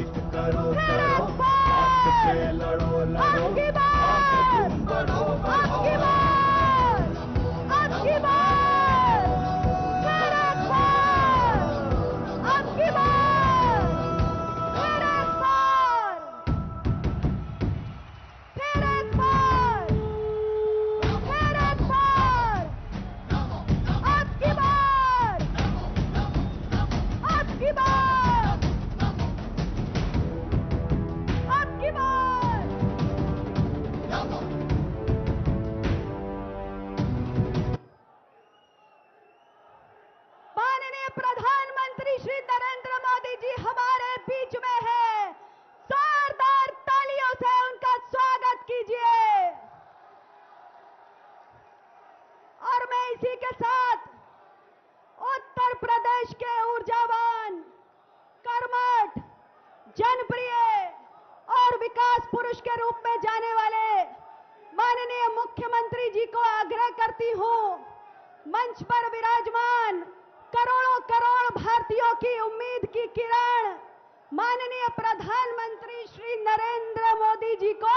Fight करो करो, हक से लड़ो लड़ो, आगे तुम बढ़ो बढ़ो। प्रधानमंत्री श्री नरेंद्र मोदी जी हमारे बीच में है। जोरदार तालियों से उनका स्वागत कीजिए। और मैं इसी के साथ उत्तर प्रदेश के ऊर्जावान, कर्मठ, जनप्रिय और विकास पुरुष के रूप में जाने वाले माननीय मुख्यमंत्री जी को आग्रह करती हूं, मंच पर विराजमान करोड़ों करोड़ भारतीयों की उम्मीद की किरण माननीय प्रधानमंत्री श्री नरेंद्र मोदी जी को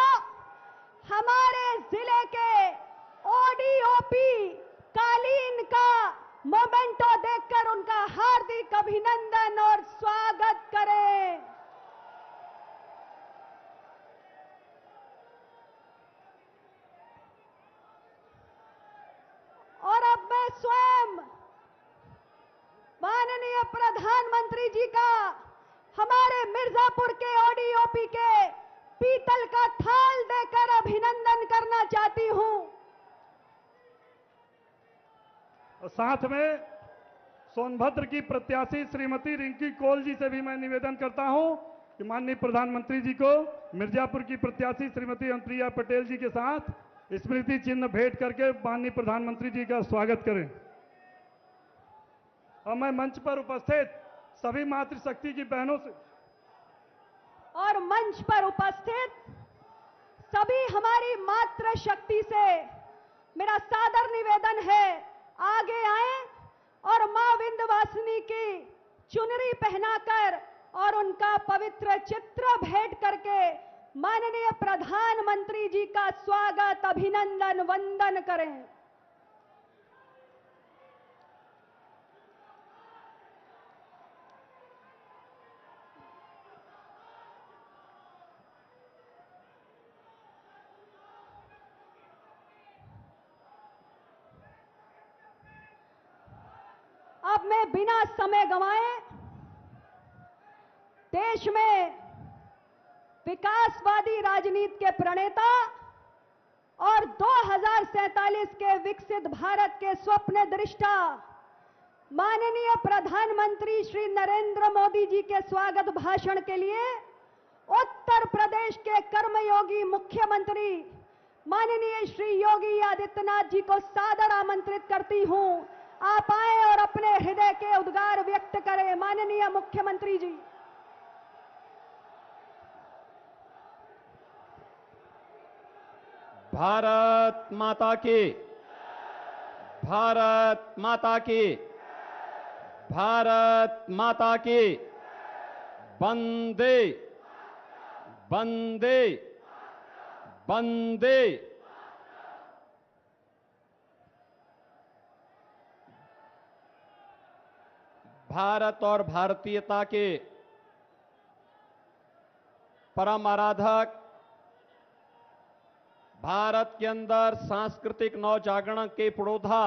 हमारे जिले के ओडीओपी कालीन का मोमेंटो देखकर उनका हार्दिक अभिनंदन और स्वागत करें। और अब मैं स्वयं माननीय प्रधानमंत्री जी का हमारे मिर्जापुर के ओडीओपी के पीतल का थाल देकर अभिनंदन करना चाहती हूं। और साथ में सोनभद्र की प्रत्याशी श्रीमती रिंकी कौल जी से भी मैं निवेदन करता हूं कि माननीय प्रधानमंत्री जी को मिर्जापुर की प्रत्याशी श्रीमती अनुप्रिया पटेल जी के साथ स्मृति चिन्ह भेंट करके माननीय प्रधानमंत्री जी का स्वागत करें। और मैं मंच पर उपस्थित सभी मातृशक्ति की बहनों से और मंच पर उपस्थित सभी हमारी मातृशक्ति से मेरा सादर निवेदन है, आगे आएं और मां विंध्यवासिनी की चुनरी पहनाकर और उनका पवित्र चित्र भेंट करके माननीय प्रधानमंत्री जी का स्वागत, अभिनंदन, वंदन करें। अब मैं बिना समय गंवाए देश में विकासवादी राजनीति के प्रणेता और 2047 के विकसित भारत के स्वप्न दृष्टा माननीय प्रधानमंत्री श्री नरेंद्र मोदी जी के स्वागत भाषण के लिए उत्तर प्रदेश के कर्मयोगी मुख्यमंत्री माननीय श्री योगी आदित्यनाथ जी को सादर आमंत्रित करती हूं। आप आए और अपने हृदय के उद्गार व्यक्त करें। माननीय मुख्यमंत्री जी। भारत माता की, भारत माता की, भारत माता की, वंदे वंदे वंदे। भारत और भारतीयता के परम आराधक, भारत के अंदर सांस्कृतिक नवजागरण के पुरोधा,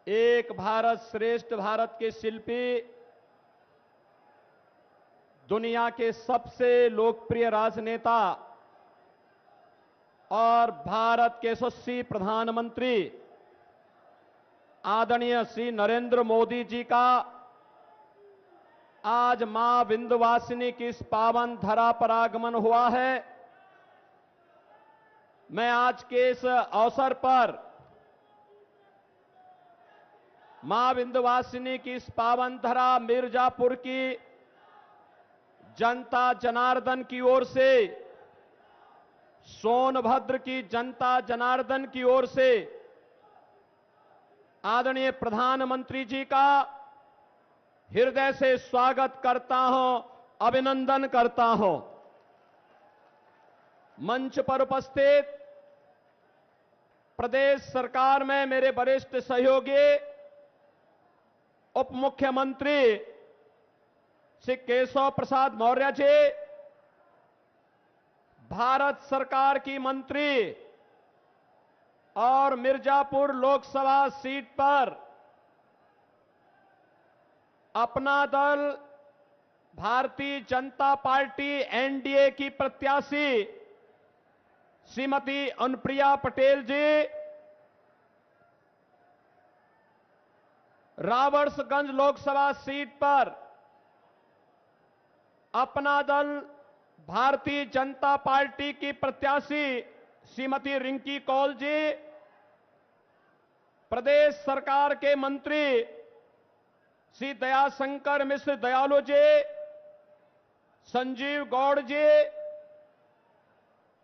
एक भारत श्रेष्ठ भारत के शिल्पी, दुनिया के सबसे लोकप्रिय राजनेता और भारत के यशस्वी प्रधानमंत्री आदरणीय श्री नरेंद्र मोदी जी का आज मां विंध्यवासिनी की इस पावन धरा पर आगमन हुआ है। मैं आज के इस अवसर पर मां विंध्यवासिनी की इस पावन धरा मिर्जापुर की जनता जनार्दन की ओर से, सोनभद्र की जनता जनार्दन की ओर से आदरणीय प्रधानमंत्री जी का हृदय से स्वागत करता हूं, अभिनंदन करता हूं। मंच पर उपस्थित प्रदेश सरकार में मेरे वरिष्ठ सहयोगी उप मुख्यमंत्री श्री केशव प्रसाद मौर्य जी, भारत सरकार की मंत्री और मिर्जापुर लोकसभा सीट पर अपना दल भारतीय जनता पार्टी एनडीए की प्रत्याशी श्रीमती अनुप्रिया पटेल जी, रावर्सगंज लोकसभा सीट पर अपना दल भारतीय जनता पार्टी की प्रत्याशी श्रीमती रिंकी कौल जी, प्रदेश सरकार के मंत्री श्री दयाशंकर मिश्र दयालु जी, संजीव गौड़ जी,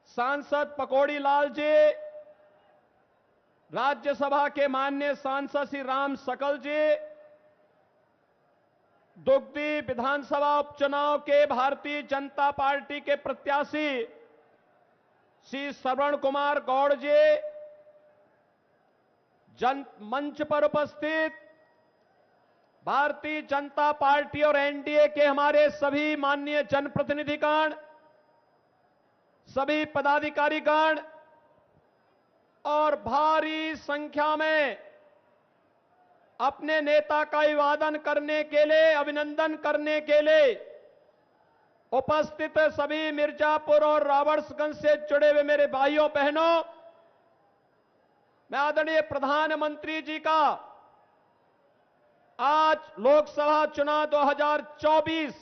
सांसद पकौड़ी लाल जी, राज्यसभा के माननीय सांसद श्री राम सकल जी, दुग्धी विधानसभा उपचुनाव के भारतीय जनता पार्टी के प्रत्याशी श्री श्रवण कुमार गौड़ जी, मंच पर उपस्थित भारतीय जनता पार्टी और एनडीए के हमारे सभी माननीय जनप्रतिनिधिगण, सभी पदाधिकारीगण और भारी संख्या में अपने नेता का अभिवादन करने के लिए, अभिनंदन करने के लिए उपस्थित सभी मिर्जापुर और रावर्सगंज से जुड़े हुए मेरे भाइयों बहनों, मैं आदरणीय प्रधानमंत्री जी का आज लोकसभा चुनाव 2024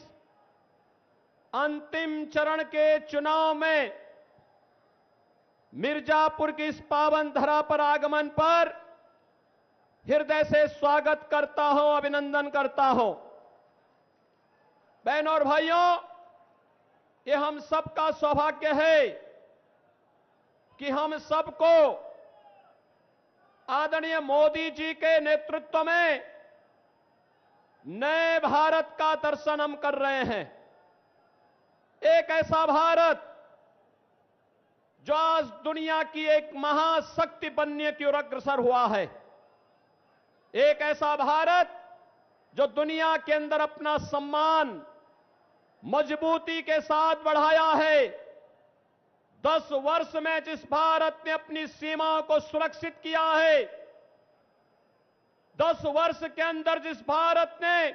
अंतिम चरण के चुनाव में मिर्जापुर की इस पावन धरा पर आगमन पर हृदय से स्वागत करता हूं, अभिनंदन करता हूं। बहनों और भाइयों, ये हम सबका सौभाग्य है कि हम सबको आदरणीय मोदी जी के नेतृत्व में नए भारत का दर्शन हम कर रहे हैं। एक ऐसा भारत जो आज दुनिया की एक महाशक्ति बनने की ओर अग्रसर हुआ है। एक ऐसा भारत जो दुनिया के अंदर अपना सम्मान मजबूती के साथ बढ़ाया है। 10 वर्ष में जिस भारत ने अपनी सीमाओं को सुरक्षित किया है, 10 वर्ष के अंदर जिस भारत ने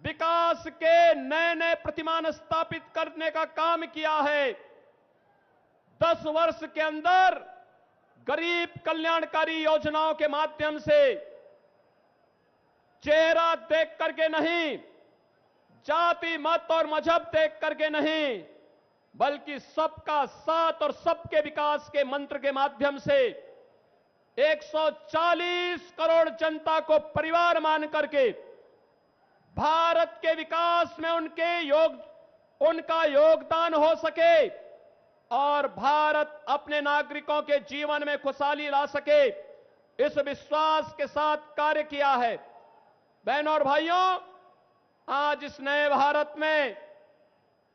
विकास के नए नए प्रतिमान स्थापित करने का काम किया है, 10 वर्ष के अंदर गरीब कल्याणकारी योजनाओं के माध्यम से चेहरा देख करके नहीं, जाति मत और मजहब देख करके नहीं, बल्कि सबका साथ और सबके विकास के मंत्र के माध्यम से 140 करोड़ जनता को परिवार मान करके भारत के विकास में उनका योगदान हो सके और भारत अपने नागरिकों के जीवन में खुशहाली ला सके, इस विश्वास के साथ कार्य किया है। बहनों और भाइयों, आज इस नए भारत में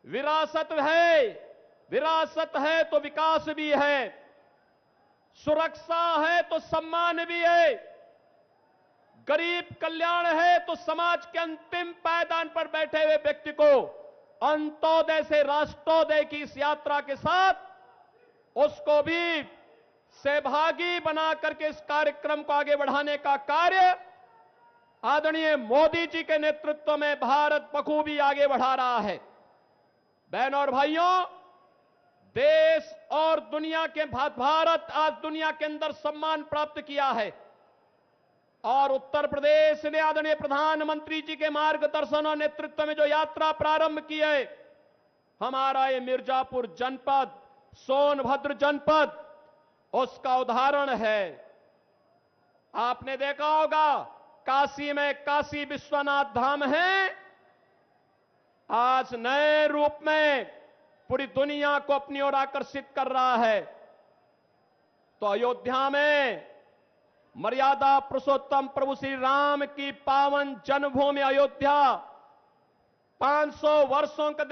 विरासत है तो विकास भी है, सुरक्षा है तो सम्मान भी है, गरीब कल्याण है तो समाज के अंतिम पायदान पर बैठे हुए व्यक्ति को अंत्योदय से राष्ट्रोदय की इस यात्रा के साथ उसको भी सहभागी बना करके इस कार्यक्रम को आगे बढ़ाने का कार्य आदरणीय मोदी जी के नेतृत्व में भारत बखूबी आगे बढ़ा रहा है। बहनों और भाइयों, देश और दुनिया के भारत आज दुनिया के अंदर सम्मान प्राप्त किया है और उत्तर प्रदेश ने आदरणीय प्रधानमंत्री जी के मार्गदर्शन और नेतृत्व में जो यात्रा प्रारंभ की है, हमारा ये मिर्जापुर जनपद, सोनभद्र जनपद उसका उदाहरण है। आपने देखा होगा काशी में काशी विश्वनाथ धाम है, आज नए रूप में पूरी दुनिया को अपनी ओर आकर्षित कर रहा है। तो अयोध्या में मर्यादा पुरुषोत्तम प्रभु श्री राम की पावन जन्मभूमि अयोध्या 500 वर्षों का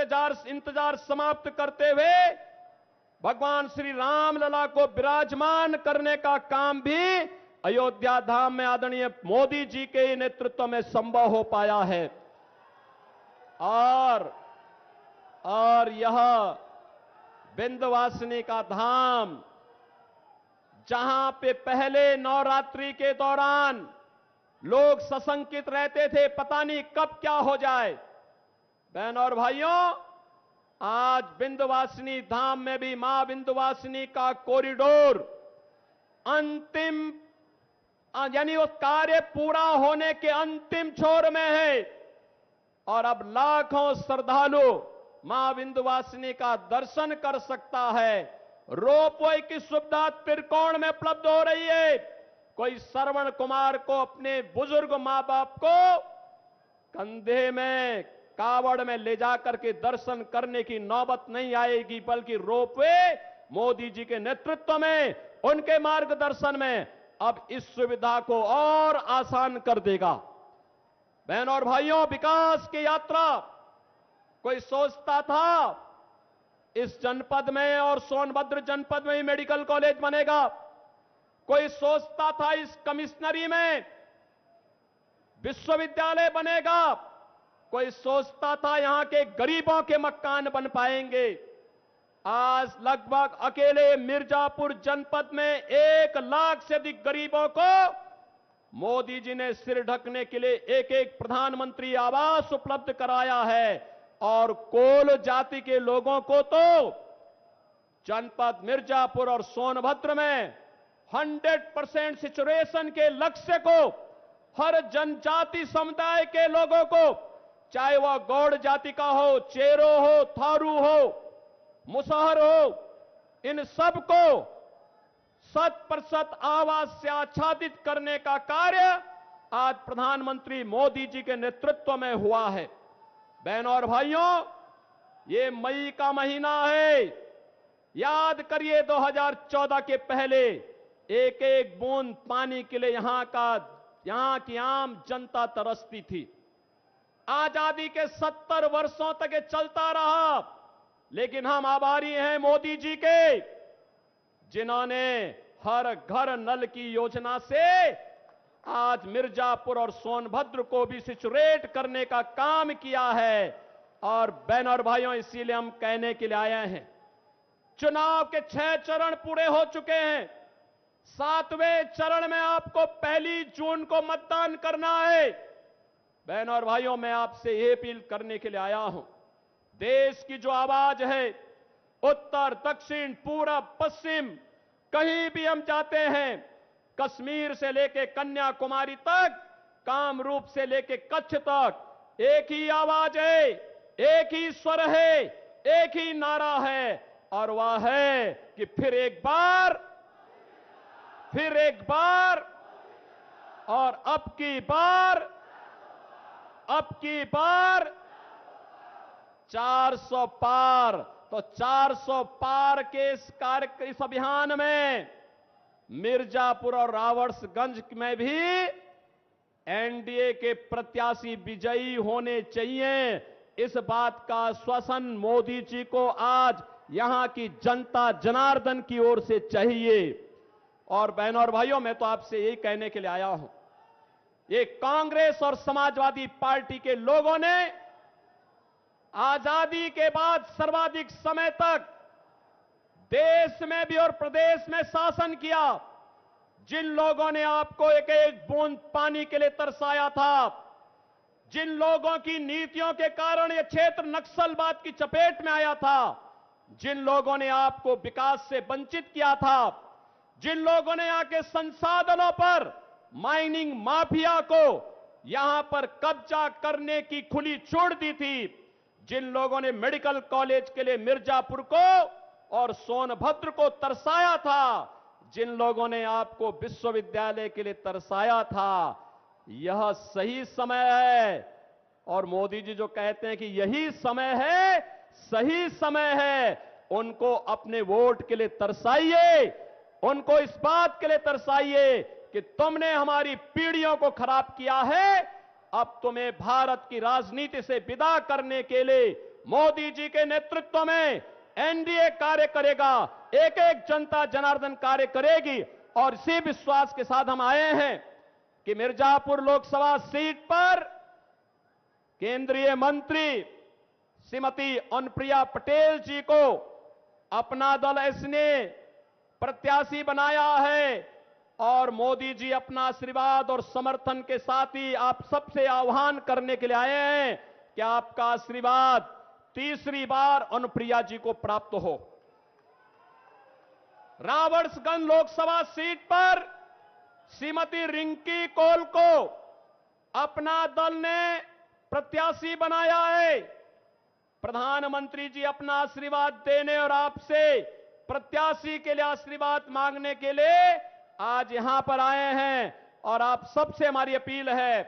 इंतजार समाप्त करते हुए भगवान श्री राम लला को विराजमान करने का काम भी अयोध्या धाम में आदरणीय मोदी जी के नेतृत्व में संभव हो पाया है। और यह विंध्यवासिनी का धाम, जहां पे पहले नवरात्रि के दौरान लोग सशंकित रहते थे, पता नहीं कब क्या हो जाए। बहनों और भाइयों, आज विंध्यवासिनी धाम में भी मां विंध्यवासिनी का कॉरिडोर अंतिम, यानी वो कार्य पूरा होने के अंतिम छोर में है और अब लाखों श्रद्धालु मां विंध्यवासिनी का दर्शन कर सकता है। रोपवे की सुविधा त्रिकोण में उपलब्ध हो रही है। कोई श्रवण कुमार को अपने बुजुर्ग मां बाप को कंधे में कावड़ में ले जाकर के दर्शन करने की नौबत नहीं आएगी, बल्कि रोपवे मोदी जी के नेतृत्व में, उनके मार्गदर्शन में अब इस सुविधा को और आसान कर देगा। बहनों और भाइयों, विकास की यात्रा, कोई सोचता था इस जनपद में और सोनभद्र जनपद में ही मेडिकल कॉलेज बनेगा, कोई सोचता था इस कमिश्नरी में विश्वविद्यालय बनेगा, कोई सोचता था यहां के गरीबों के मकान बन पाएंगे। आज लगभग अकेले मिर्जापुर जनपद में 1 लाख से अधिक गरीबों को मोदी जी ने सिर ढकने के लिए एक प्रधानमंत्री आवास उपलब्ध कराया है। और कोल जाति के लोगों को तो जनपद मिर्जापुर और सोनभद्र में 100% सिचुएशन के लक्ष्य को हर जनजाति समुदाय के लोगों को, चाहे वह गौड़ जाति का हो, चेरो हो, थारू हो, मुसहर हो, इन सबको 100% आवास से आच्छादित करने का कार्य आज प्रधानमंत्री मोदी जी के नेतृत्व में हुआ है। बहनों और भाइयों, ये मई का महीना है। याद करिए 2014 के पहले एक बूंद पानी के लिए यहां की आम जनता तरसती थी। आजादी के 70 वर्षों तक ये चलता रहा, लेकिन हम आभारी हैं मोदी जी के, जिन्होंने हर घर नल की योजना से आज मिर्जापुर और सोनभद्र को भी सिचुएट करने का काम किया है। और बहनों और भाइयों, इसीलिए हम कहने के लिए आए हैं, चुनाव के 6 चरण पूरे हो चुके हैं। 7वें चरण में आपको 1 जून को मतदान करना है। बहनों और भाइयों, मैं आपसे ये अपील करने के लिए आया हूं, देश की जो आवाज है, उत्तर, दक्षिण, पूरब, पश्चिम, कहीं भी हम जाते हैं, कश्मीर से लेके कन्याकुमारी तक, कामरूप से लेके कच्छ तक, एक ही आवाज है, एक ही स्वर है, एक ही नारा है, और वह है कि फिर एक बार और अब की बार 400 पार। तो 400 पार के इस अभियान में मिर्जापुर और रावर्सगंज में भी एनडीए के प्रत्याशी विजयी होने चाहिए। इस बात का आश्वासन मोदी जी को आज यहां की जनता जनार्दन की ओर से चाहिए। और बहनों और भाइयों, मैं तो आपसे यही कहने के लिए आया हूं, ये कांग्रेस और समाजवादी पार्टी के लोगों ने आजादी के बाद सर्वाधिक समय तक देश में भी और प्रदेश में शासन किया। जिन लोगों ने आपको एक बूंद पानी के लिए तरसाया था, जिन लोगों की नीतियों के कारण यह क्षेत्र नक्सलवाद की चपेट में आया था, जिन लोगों ने आपको विकास से वंचित किया था, जिन लोगों ने यहां के संसाधनों पर माइनिंग माफिया को यहां पर कब्जा करने की खुली छूट दी थी, जिन लोगों ने मेडिकल कॉलेज के लिए मिर्जापुर को और सोनभद्र को तरसाया था, जिन लोगों ने आपको विश्वविद्यालय के लिए तरसाया था, यह सही समय है। और मोदी जी जो कहते हैं कि यही समय है, सही समय है, उनको अपने वोट के लिए तरसाइए, उनको इस बात के लिए तरसाइए कि तुमने हमारी पीढ़ियों को खराब किया है, अब तुम्हें भारत की राजनीति से विदा करने के लिए मोदी जी के नेतृत्व में एनडीए कार्य करेगा, एक एक जनता जनार्दन कार्य करेगी। और इसी विश्वास के साथ हम आए हैं कि मिर्जापुर लोकसभा सीट पर केंद्रीय मंत्री श्रीमती अनुप्रिया पटेल जी को अपना दल इसने प्रत्याशी बनाया है और मोदी जी अपना आशीर्वाद और समर्थन के साथ ही आप सबसे आह्वान करने के लिए आए हैं कि आपका आशीर्वाद तीसरी बार अनुप्रिया जी को प्राप्त हो। रावणगंज लोकसभा सीट पर श्रीमती रिंकी कौल को अपना दल ने प्रत्याशी बनाया है। प्रधानमंत्री जी अपना आशीर्वाद देने और आपसे प्रत्याशी के लिए आशीर्वाद मांगने के लिए आज यहां पर आए हैं। और आप सबसे हमारी अपील है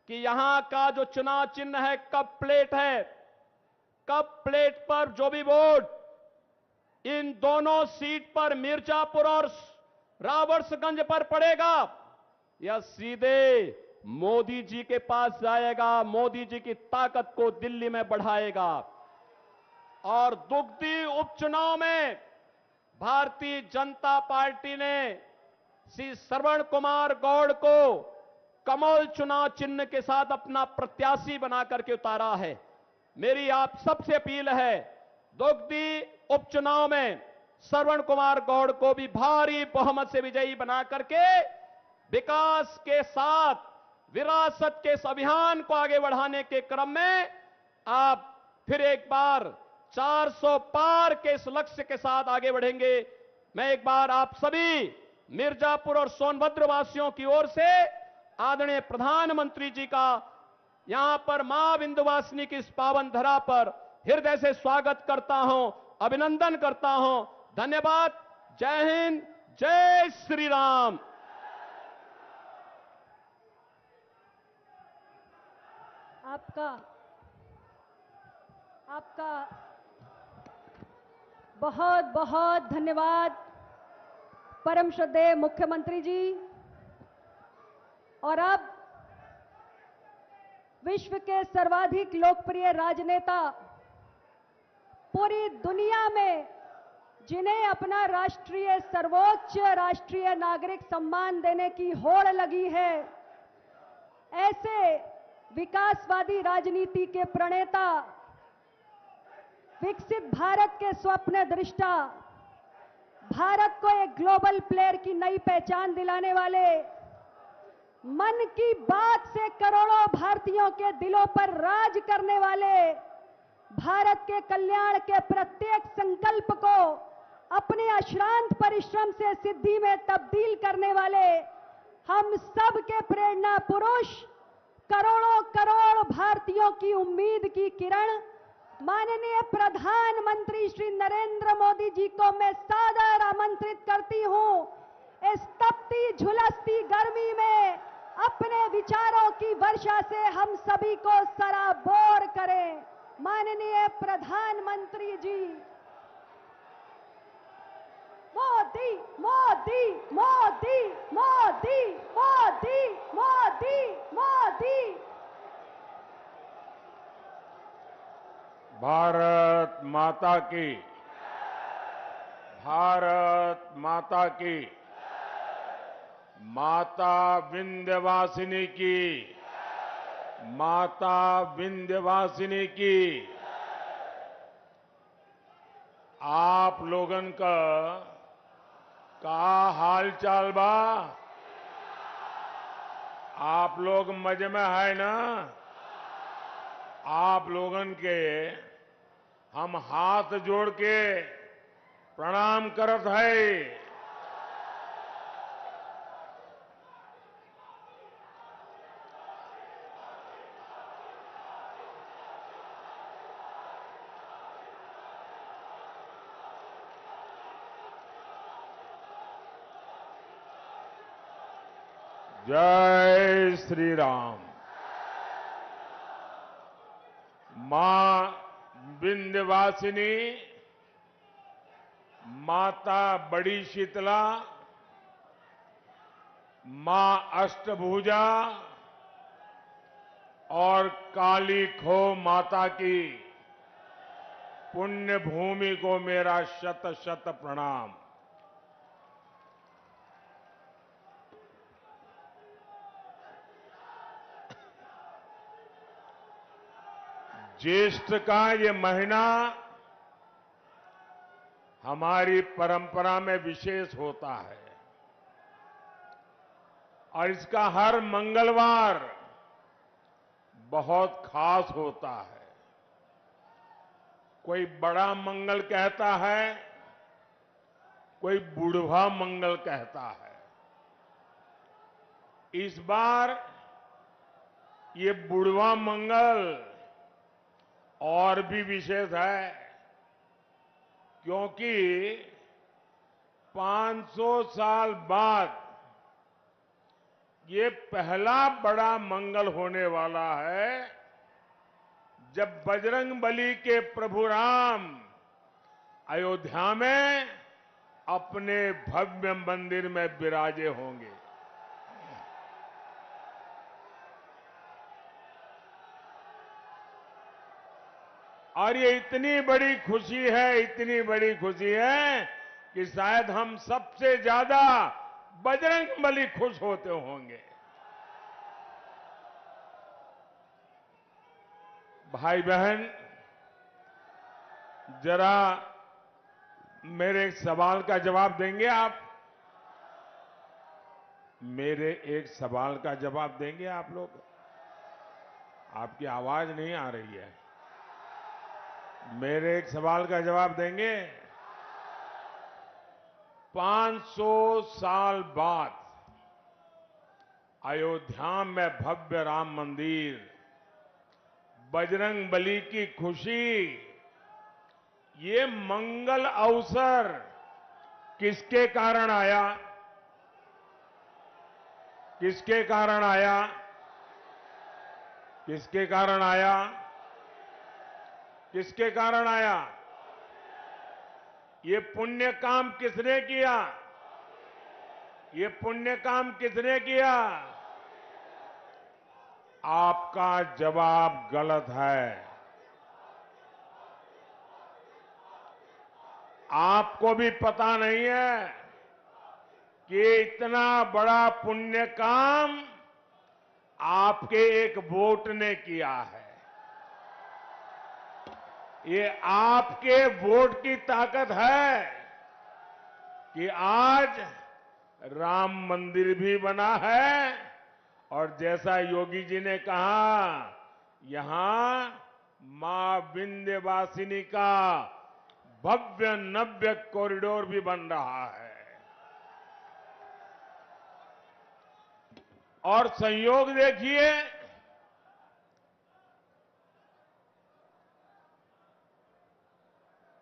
कि यहां का जो चुनाव चिन्ह है कप प्लेट है, कप प्लेट पर जो भी वोट इन दोनों सीट पर मिर्जापुर और रावणगंज पर पड़ेगा, यह सीधे मोदी जी के पास जाएगा, मोदी जी की ताकत को दिल्ली में बढ़ाएगा। और दुगदी उपचुनाव में भारतीय जनता पार्टी ने श्री श्रवण कुमार गौड़ को कमल चुनाव चिन्ह के साथ अपना प्रत्याशी बना करके उतारा है। मेरी आप सबसे अपील है, दुगदी उपचुनाव में श्रवण कुमार गौड़ को भी भारी बहुमत से विजयी बना करके विकास के साथ विरासत के इस अभियान को आगे बढ़ाने के क्रम में आप फिर एक बार 400 पार के इस लक्ष्य के साथ आगे बढ़ेंगे। मैं एक बार आप सभी मिर्जापुर और सोनभद्र वासियों की ओर से आदरणीय प्रधानमंत्री जी का यहां पर मां विंध्यवासिनी की इस पावन धरा पर हृदय से स्वागत करता हूं, अभिनंदन करता हूं। धन्यवाद। जय हिंद, जय श्री राम। आपका बहुत बहुत धन्यवाद परम श्रद्धेय मुख्यमंत्री जी। और अब विश्व के सर्वाधिक लोकप्रिय राजनेता, पूरी दुनिया में जिन्हें अपना राष्ट्रीय सर्वोच्च राष्ट्रीय नागरिक सम्मान देने की होड़ लगी है, ऐसे विकासवादी राजनीति के प्रणेता, विकसित भारत के स्वप्न दृष्टा, भारत को एक ग्लोबल प्लेयर की नई पहचान दिलाने वाले, मन की बात से करोड़ों भारतीयों के दिलों पर राज करने वाले, भारत के कल्याण के प्रत्येक संकल्प को अपने अश्रांत परिश्रम से सिद्धि में तब्दील करने वाले, हम सब के प्रेरणा पुरुष, करोड़ों करोड़ भारतीयों की उम्मीद की किरण, माननीय प्रधानमंत्री श्री नरेंद्र मोदी जी को मैं सादर आमंत्रित करती हूं इस तपती झुलसती गर्मी में अपने विचारों की वर्षा से हम सभी को सराबोर करें। माननीय प्रधानमंत्री जी। मोदी मोदी मोदी मोदी मोदी मोदी मोदी। भारत माता की, भारत माता की, माता विंध्यवासिनी की, माता विंध्यवासिनी की। आप लोगन का हाल चाल बा? आप लोग मजे में है ना? आप लोगन के हम हाथ जोड़ के प्रणाम करत है। जय श्री राम। मां विंध्यवासिनी, माता बड़ी शीतला, मां अष्टभुजा और काली खो माता की पुण्य भूमि को मेरा शत शत प्रणाम। ज्येष्ठ का ये महीना हमारी परंपरा में विशेष होता है और इसका हर मंगलवार बहुत खास होता है। कोई बड़ा मंगल कहता है, कोई बुढ़वा मंगल कहता है। इस बार ये बुढ़वा मंगल और भी विशेष है क्योंकि 500 साल बाद ये पहला बड़ा मंगल होने वाला है जब बजरंगबली के प्रभु राम अयोध्या में अपने भव्य मंदिर में विराजे होंगे। और ये इतनी बड़ी खुशी है, इतनी बड़ी खुशी है कि शायद हम सबसे ज्यादा बजरंगबली खुश होते होंगे। भाई बहन, जरा मेरे एक सवाल का जवाब देंगे आप? मेरे एक सवाल का जवाब देंगे आप लोग? आपकी आवाज नहीं आ रही है। मेरे एक सवाल का जवाब देंगे? 500 साल बाद अयोध्या में भव्य राम मंदिर, बजरंगबली की खुशी, ये मंगल अवसर किसके कारण आया? किसके कारण आया? किसके कारण आया? किसके कारण आया? ये पुण्य काम किसने किया? ये पुण्य काम किसने किया? आपका जवाब गलत है। आपको भी पता नहीं है कि इतना बड़ा पुण्य काम आपके एक वोट ने किया है। ये आपके वोट की ताकत है कि आज राम मंदिर भी बना है और जैसा योगी जी ने कहा, यहां मां विंध्यवासिनी का भव्य नव्य कॉरिडोर भी बन रहा है। और संयोग देखिए,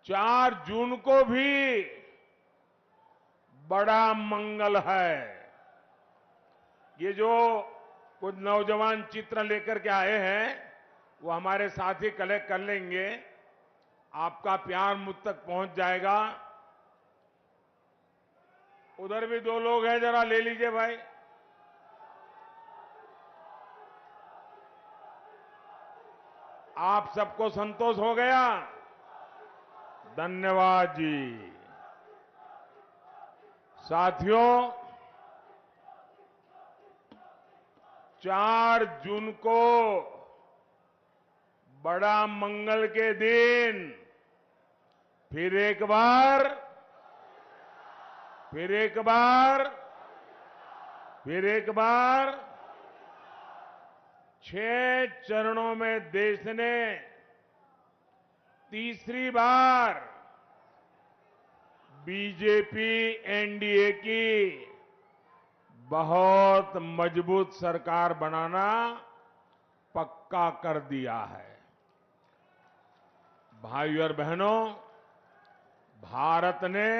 4 जून को भी बड़ा मंगल है। ये जो कुछ नौजवान चित्र लेकर के आए हैं वो हमारे साथी कलेक्ट कर लेंगे, आपका प्यार मुझ तक पहुंच जाएगा। उधर भी 2 लोग हैं, जरा ले लीजिए भाई। आप सबको संतोष हो गया? धन्यवाद जी। साथियों, 4 जून को बड़ा मंगल के दिन फिर एक बार 6 चरणों में देश ने तीसरी बार बीजेपी एनडीए की बहुत मजबूत सरकार बनाना पक्का कर दिया है। भाइयों और बहनों, भारत ने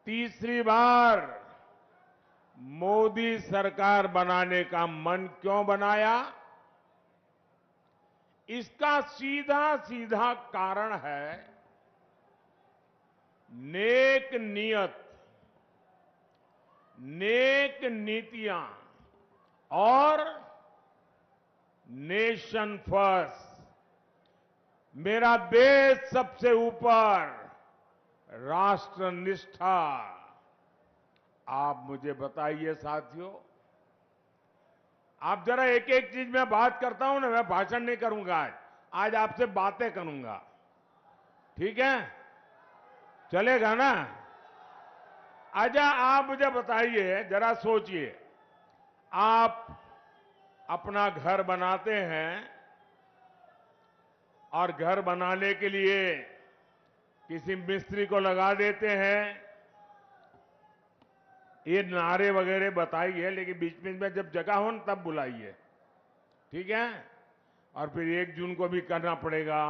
तीसरी बार मोदी सरकार बनाने का मन क्यों बनाया? इसका सीधा सीधा कारण है नेक नियत, नेक नीतियां और नेशन फर्स्ट, मेरा देश सबसे ऊपर, राष्ट्र निष्ठा। आप मुझे बताइए साथियों, आप जरा एक एक चीज में बात करता हूं ना, मैं भाषण नहीं करूंगा आज आपसे बातें करूंगा, ठीक है? चलेगा ना? अच्छा, आप मुझे बताइए, जरा सोचिए, आप अपना घर बनाते हैं और घर बनाने के लिए किसी मिस्त्री को लगा देते हैं। ये नारे वगैरह बताइए, लेकिन बीच बीच में जब जगह हो ना तब बुलाइए, ठीक है? और फिर 1 जून को भी करना पड़ेगा,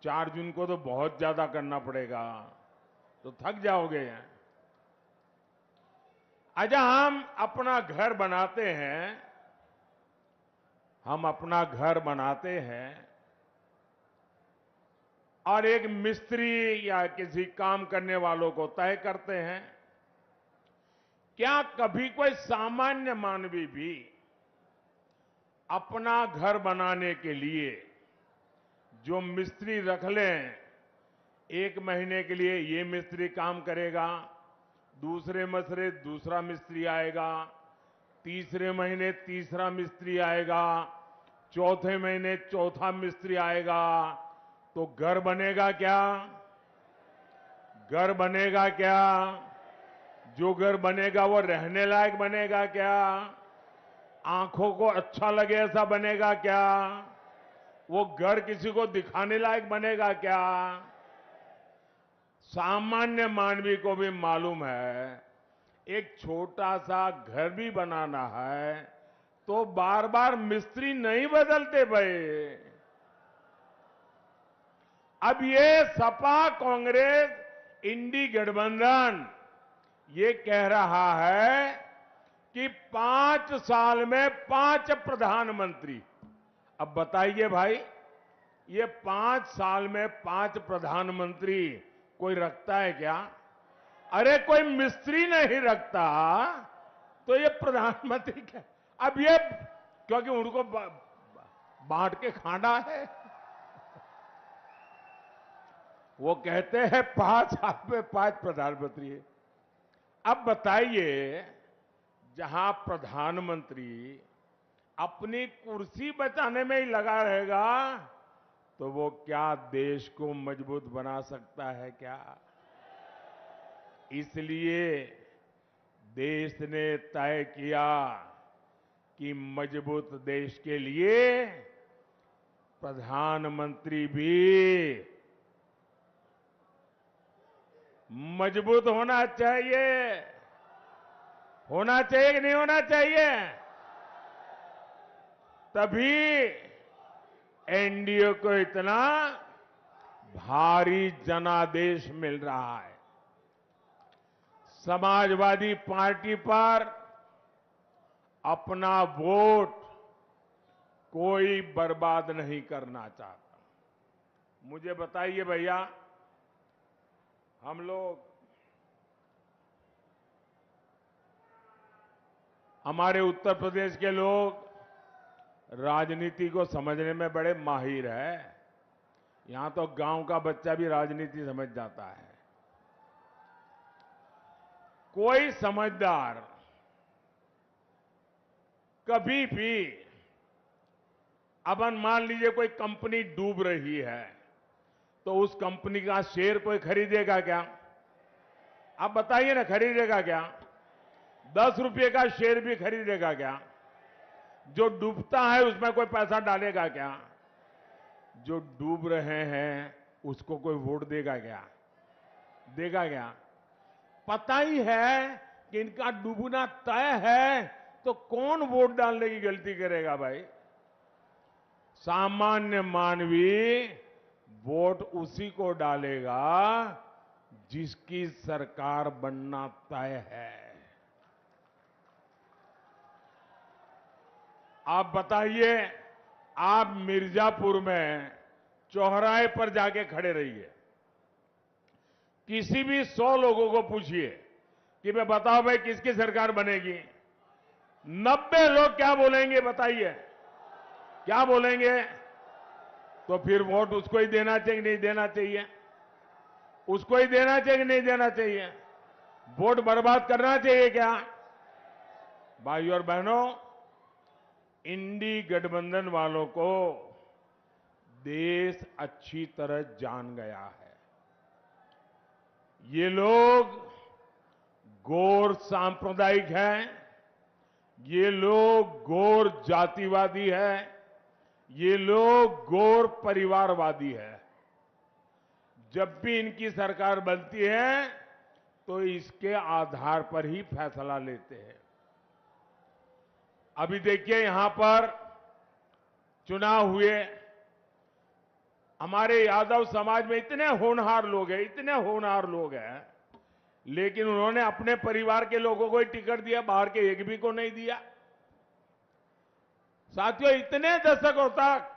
4 जून को तो बहुत ज्यादा करना पड़ेगा, तो थक जाओगे। अच्छा, हम अपना घर बनाते हैं, हम अपना घर बनाते हैं और एक मिस्त्री या किसी काम करने वालों को तय करते हैं। क्या कभी कोई सामान्य मानवी भी अपना घर बनाने के लिए जो मिस्त्री रख लें, 1 महीने के लिए ये मिस्त्री काम करेगा, दूसरे महीने दूसरा मिस्त्री आएगा, तीसरे महीने तीसरा मिस्त्री आएगा, चौथे महीने चौथा मिस्त्री आएगा, तो घर बनेगा क्या? घर बनेगा क्या? जो घर बनेगा वो रहने लायक बनेगा क्या? आंखों को अच्छा लगे ऐसा बनेगा क्या? वो घर किसी को दिखाने लायक बनेगा क्या? सामान्य मानवी को भी मालूम है, एक छोटा सा घर भी बनाना है तो बार बार मिस्त्री नहीं बदलते भाई। अब ये सपा कांग्रेस इंडी गठबंधन ये कह रहा है कि 5 साल में 5 प्रधानमंत्री। अब बताइए भाई, ये 5 साल में 5 प्रधानमंत्री कोई रखता है क्या? अरे कोई मिस्त्री नहीं रखता तो ये प्रधानमंत्री क्या? अब ये क्योंकि उनको बांट के खाना है, वो कहते हैं 5 साल में 5 प्रधानमंत्री है। अब बताइए, जहां प्रधानमंत्री अपनी कुर्सी बचाने में ही लगा रहेगा तो वो क्या देश को मजबूत बना सकता है क्या? इसलिए देश ने तय किया कि मजबूत देश के लिए प्रधानमंत्री भी मजबूत होना चाहिए। होना चाहिए कि नहीं होना चाहिए? तभी एनडीए को इतना भारी जनादेश मिल रहा है। समाजवादी पार्टी पर अपना वोट कोई बर्बाद नहीं करना चाहता। मुझे बताइए भैया, हम लोग, हमारे उत्तर प्रदेश के लोग राजनीति को समझने में बड़े माहिर हैं। यहां तो गांव का बच्चा भी राजनीति समझ जाता है। कोई समझदार कभी भी, अब मान लीजिए कोई कंपनी डूब रही है तो उस कंपनी का शेयर कोई खरीदेगा क्या? आप बताइए ना, खरीदेगा क्या? 10 रुपये का शेयर भी खरीदेगा क्या? जो डूबता है उसमें कोई पैसा डालेगा क्या? जो डूब रहे हैं उसको कोई वोट देगा क्या? देगा क्या? पता ही है कि इनका डूबना तय है तो कौन वोट डालने की गलती करेगा भाई? सामान्य मानवी वोट उसी को डालेगा जिसकी सरकार बनना तय है। आप बताइए, आप मिर्जापुर में चौराहे पर जाके खड़े रहिए, किसी भी 100 लोगों को पूछिए कि भाई बताओ भाई किसकी सरकार बनेगी। 90 लोग क्या बोलेंगे बताइए, क्या बोलेंगे? तो फिर वोट उसको ही देना चाहिए नहीं देना चाहिए? उसको ही देना चाहिए नहीं देना चाहिए? वोट बर्बाद करना चाहिए क्या? भाइयों और बहनों, इंडी गठबंधन वालों को देश अच्छी तरह जान गया है। ये लोग गौर सांप्रदायिक हैं, ये लोग गौर जातिवादी हैं, ये लोग गौर परिवारवादी है। जब भी इनकी सरकार बनती है तो इसके आधार पर ही फैसला लेते हैं। अभी देखिए यहां पर चुनाव हुए, हमारे यादव समाज में इतने होनहार लोग हैं, इतने होनहार लोग हैं, लेकिन उन्होंने अपने परिवार के लोगों को ही टिकट दिया, बाहर के एक भी को नहीं दिया। साथियों, इतने दशकों तक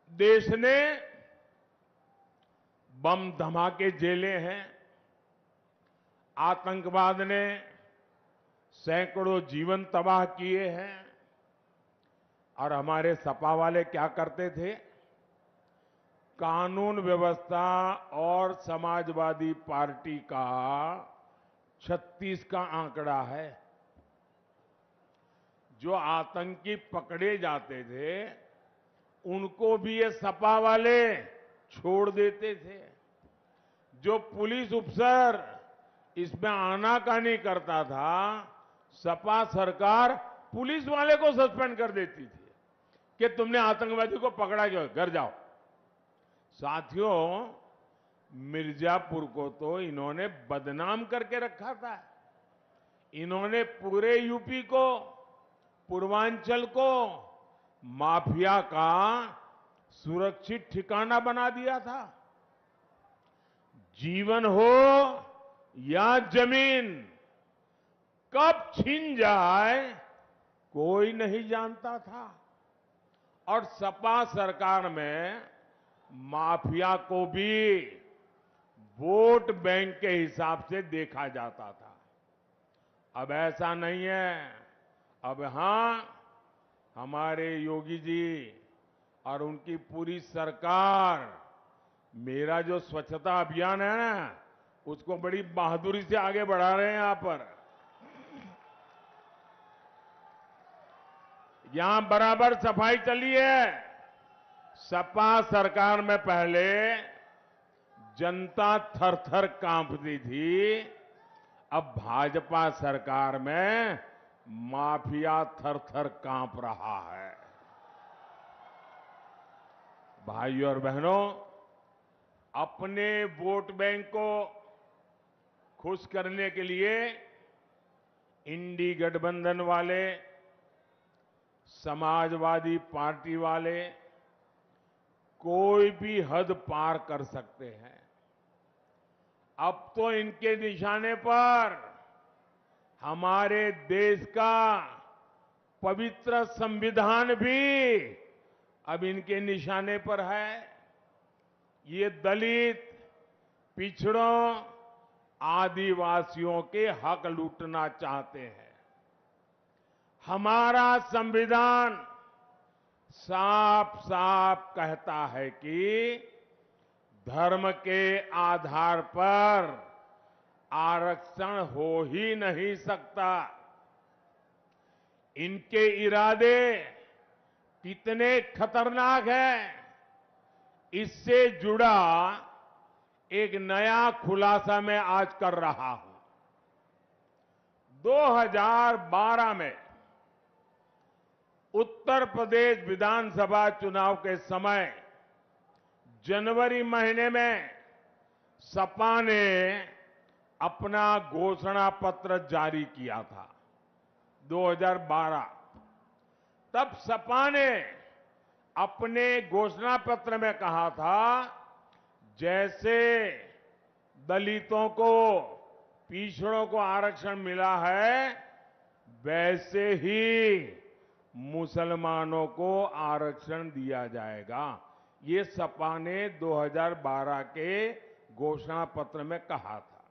देश ने बम धमाके झेले हैं, आतंकवाद ने सैकड़ों जीवन तबाह किए हैं, और हमारे सपा वाले क्या करते थे? कानून व्यवस्था और समाजवादी पार्टी का 36 का आंकड़ा है। जो आतंकी पकड़े जाते थे उनको भी ये सपा वाले छोड़ देते थे। जो पुलिस अफसर इसमें आनाकानी करता था, सपा सरकार पुलिस वाले को सस्पेंड कर देती थी कि तुमने आतंकवादी को पकड़ा क्यों, घर जाओ। साथियों, मिर्जापुर को तो इन्होंने बदनाम करके रखा था। इन्होंने पूरे यूपी को, पूर्वांचल को माफिया का सुरक्षित ठिकाना बना दिया था। जीवन हो या जमीन, कब छीन जाए कोई नहीं जानता था। और सपा सरकार में माफिया को भी वोट बैंक के हिसाब से देखा जाता था। अब ऐसा नहीं है। अब हां, हमारे योगी जी और उनकी पूरी सरकार मेरा जो स्वच्छता अभियान है ना, उसको बड़ी बहादुरी से आगे बढ़ा रहे हैं। यहां पर यहां बराबर सफाई चली है। सपा सरकार में पहले जनता थर-थर कांपती थी, अब भाजपा सरकार में माफिया थर-थर कांप रहा है। भाइयों और बहनों, अपने वोट बैंक को खुश करने के लिए इंडी गठबंधन वाले, समाजवादी पार्टी वाले कोई भी हद पार कर सकते हैं। अब तो इनके निशाने पर हमारे देश का पवित्र संविधान भी अब इनके निशाने पर है। ये दलित, पिछड़ों, आदिवासियों के हक लूटना चाहते हैं। हमारा संविधान साफ साफ कहता है कि धर्म के आधार पर आरक्षण हो ही नहीं सकता। इनके इरादे कितने खतरनाक हैं, इससे जुड़ा एक नया खुलासा मैं आज कर रहा हूं। 2012 में उत्तर प्रदेश विधानसभा चुनाव के समय जनवरी महीने में सपा ने अपना घोषणा पत्र जारी किया था। 2012 तब सपा ने अपने घोषणा पत्र में कहा था, जैसे दलितों को, पिछड़ों को आरक्षण मिला है, वैसे ही मुसलमानों को आरक्षण दिया जाएगा। ये सपा ने 2012 के घोषणा पत्र में कहा था।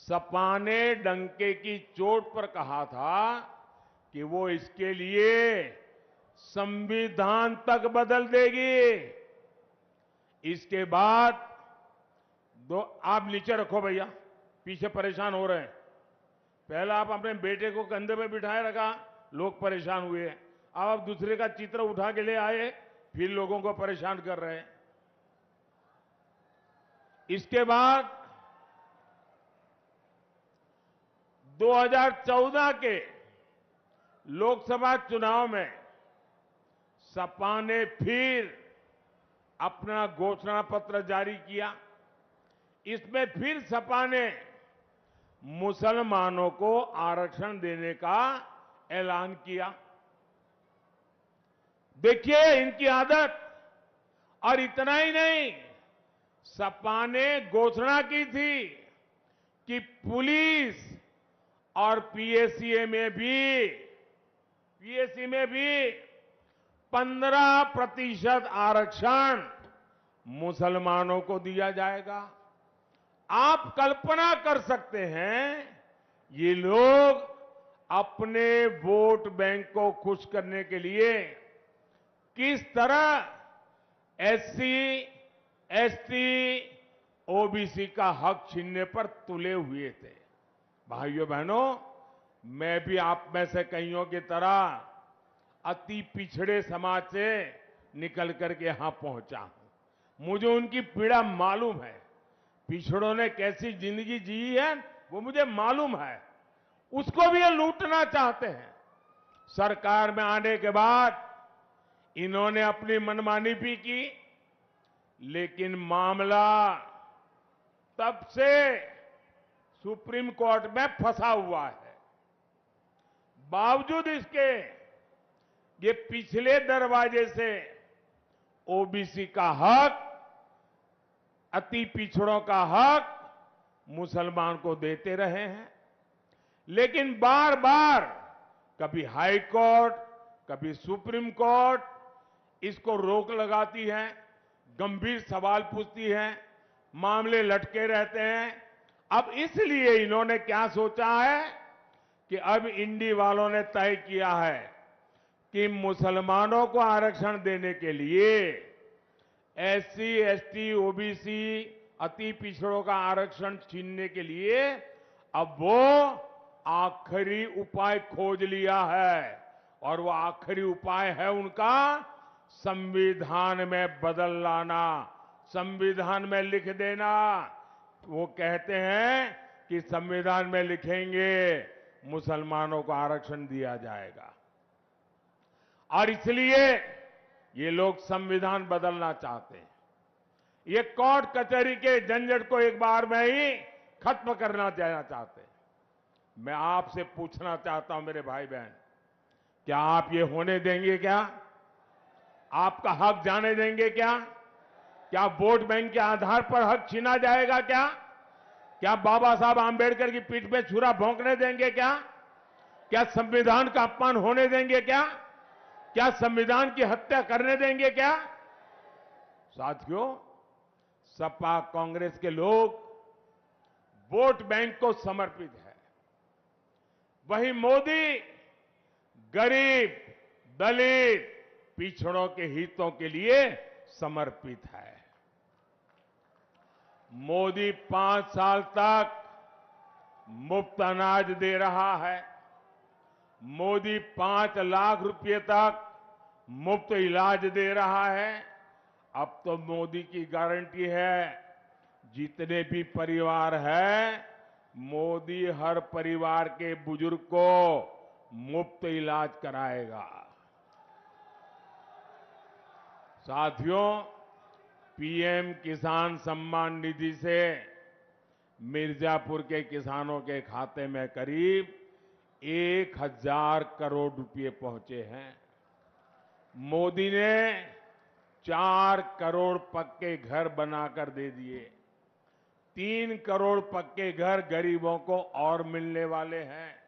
सपा ने डंके की चोट पर कहा था कि वो इसके लिए संविधान तक बदल देगी। इसके बाद आप नीचे रखो भैया, पीछे परेशान हो रहे हैं। पहला आप अपने बेटे को कंधे पे बिठाए रखा, लोग परेशान हुए। अब आप दूसरे का चित्र उठा के ले आए, फिर लोगों को परेशान कर रहे हैं। इसके बाद 2014 के लोकसभा चुनाव में सपा ने फिर अपना घोषणा पत्र जारी किया। इसमें फिर सपा ने मुसलमानों को आरक्षण देने का ऐलान किया। देखिए इनकी आदत। और इतना ही नहीं, सपा ने घोषणा की थी कि पुलिस और पीएससी में भी 15% आरक्षण मुसलमानों को दिया जाएगा। आप कल्पना कर सकते हैं ये लोग अपने वोट बैंक को खुश करने के लिए किस तरह एससी, एसटी, ओबीसी का हक छीनने पर तुले हुए थे। भाइयों बहनों, मैं भी आप में से कईयों की तरह अति पिछड़े समाज से निकल करके यहां पहुंचा हूं। मुझे उनकी पीड़ा मालूम है। पिछड़ों ने कैसी जिंदगी जी है वो मुझे मालूम है। उसको भी ये लूटना चाहते हैं। सरकार में आने के बाद इन्होंने अपनी मनमानी भी की, लेकिन मामला तब से सुप्रीम कोर्ट में फंसा हुआ है। बावजूद इसके ये पिछले दरवाजे से ओबीसी का हक, अति पिछड़ों का हक मुसलमान को देते रहे हैं। लेकिन बार बार कभी हाई कोर्ट, कभी सुप्रीम कोर्ट इसको रोक लगाती है, गंभीर सवाल पूछती है, मामले लटके रहते हैं। अब इसलिए इन्होंने क्या सोचा है कि अब इंडी वालों ने तय किया है कि मुसलमानों को आरक्षण देने के लिए एससी, एसटी, ओबीसी, अति पिछड़ों का आरक्षण छीनने के लिए अब वो आखिरी उपाय खोज लिया है। और वो आखिरी उपाय है उनका संविधान में बदल लाना, संविधान में लिख देना। वो कहते हैं कि संविधान में लिखेंगे मुसलमानों को आरक्षण दिया जाएगा। और इसलिए ये लोग संविधान बदलना चाहते हैं। ये कोर्ट कचहरी के झंझट को एक बार में ही खत्म करना चाहते हैं। मैं आपसे पूछना चाहता हूं मेरे भाई बहन, क्या आप ये होने देंगे? क्या आपका हक जाने देंगे? क्या वोट बैंक के आधार पर हक छीना जाएगा? क्या बाबा साहब आंबेडकर की पीठ पे छुरा भोंकने देंगे? क्या संविधान का अपमान होने देंगे? क्या संविधान की हत्या करने देंगे? साथियों, सपा कांग्रेस के लोग वोट बैंक को समर्पित है। वहीं मोदी गरीब, दलित, पिछड़ों के हितों के लिए समर्पित है। मोदी 5 साल तक मुफ्त अनाज दे रहा है। मोदी 5 लाख रुपए तक मुफ्त इलाज दे रहा है। अब तो मोदी की गारंटी है, जितने भी परिवार हैं, मोदी हर परिवार के बुजुर्ग को मुफ्त इलाज कराएगा। साथियों, पीएम किसान सम्मान निधि से मिर्जापुर के किसानों के खाते में करीब 1000 करोड़ रुपए पहुंचे हैं। मोदी ने 4 करोड़ पक्के घर बनाकर दे दिए। 3 करोड़ पक्के घर गरीबों को और मिलने वाले हैं।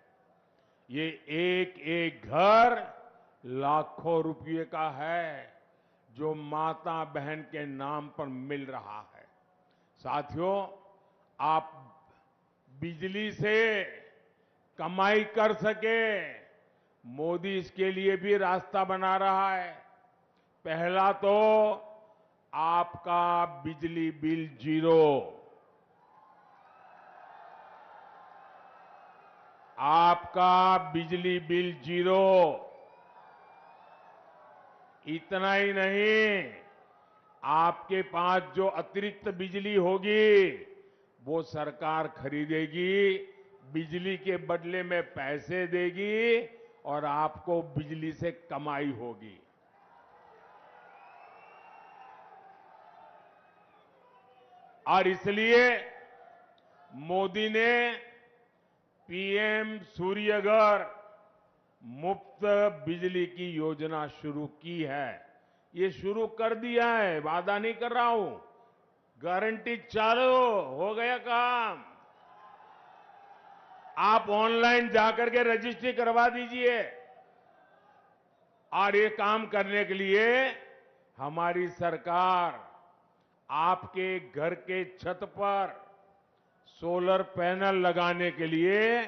ये एक एक घर लाखों रुपए का है, जो माता बहन के नाम पर मिल रहा है। साथियों, आप बिजली से कमाई कर सके, मोदी इसके लिए भी रास्ता बना रहा है। पहला तो आपका बिजली बिल जीरो, आपका बिजली बिल जीरो। इतना ही नहीं, आपके पास जो अतिरिक्त बिजली होगी वो सरकार खरीदेगी, बिजली के बदले में पैसे देगी और आपको बिजली से कमाई होगी। और इसलिए मोदी ने पीएम सूर्यघर मुफ्त बिजली की योजना शुरू की है। ये शुरू कर दिया है, वादा नहीं कर रहा हूं, गारंटी चालू हो गया काम। आप ऑनलाइन जाकर के रजिस्ट्री करवा दीजिए। और ये काम करने के लिए हमारी सरकार आपके घर के छत पर सोलर पैनल लगाने के लिए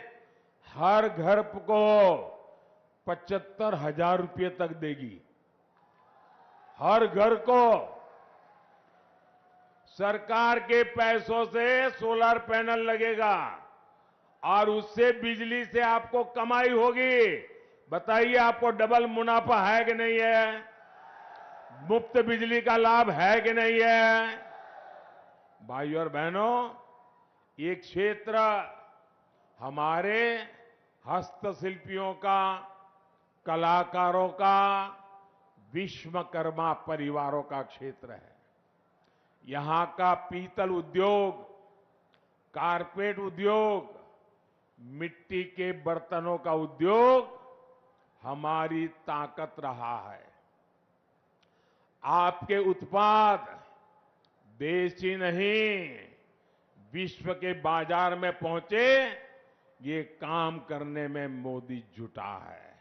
हर घर को 75,000 रुपये तक देगी। हर घर को सरकार के पैसों से सोलर पैनल लगेगा और उससे बिजली से आपको कमाई होगी। बताइए, आपको डबल मुनाफा है कि नहीं है? मुफ्त बिजली का लाभ है कि नहीं है? भाइयों और बहनों, ये क्षेत्र हमारे हस्तशिल्पियों का, कलाकारों का, विश्वकर्मा परिवारों का क्षेत्र है। यहां का पीतल उद्योग, कारपेट उद्योग, मिट्टी के बर्तनों का उद्योग हमारी ताकत रहा है। आपके उत्पाद देश ही नहीं, विश्व के बाजार में पहुंचे, ये काम करने में मोदी जुटा है।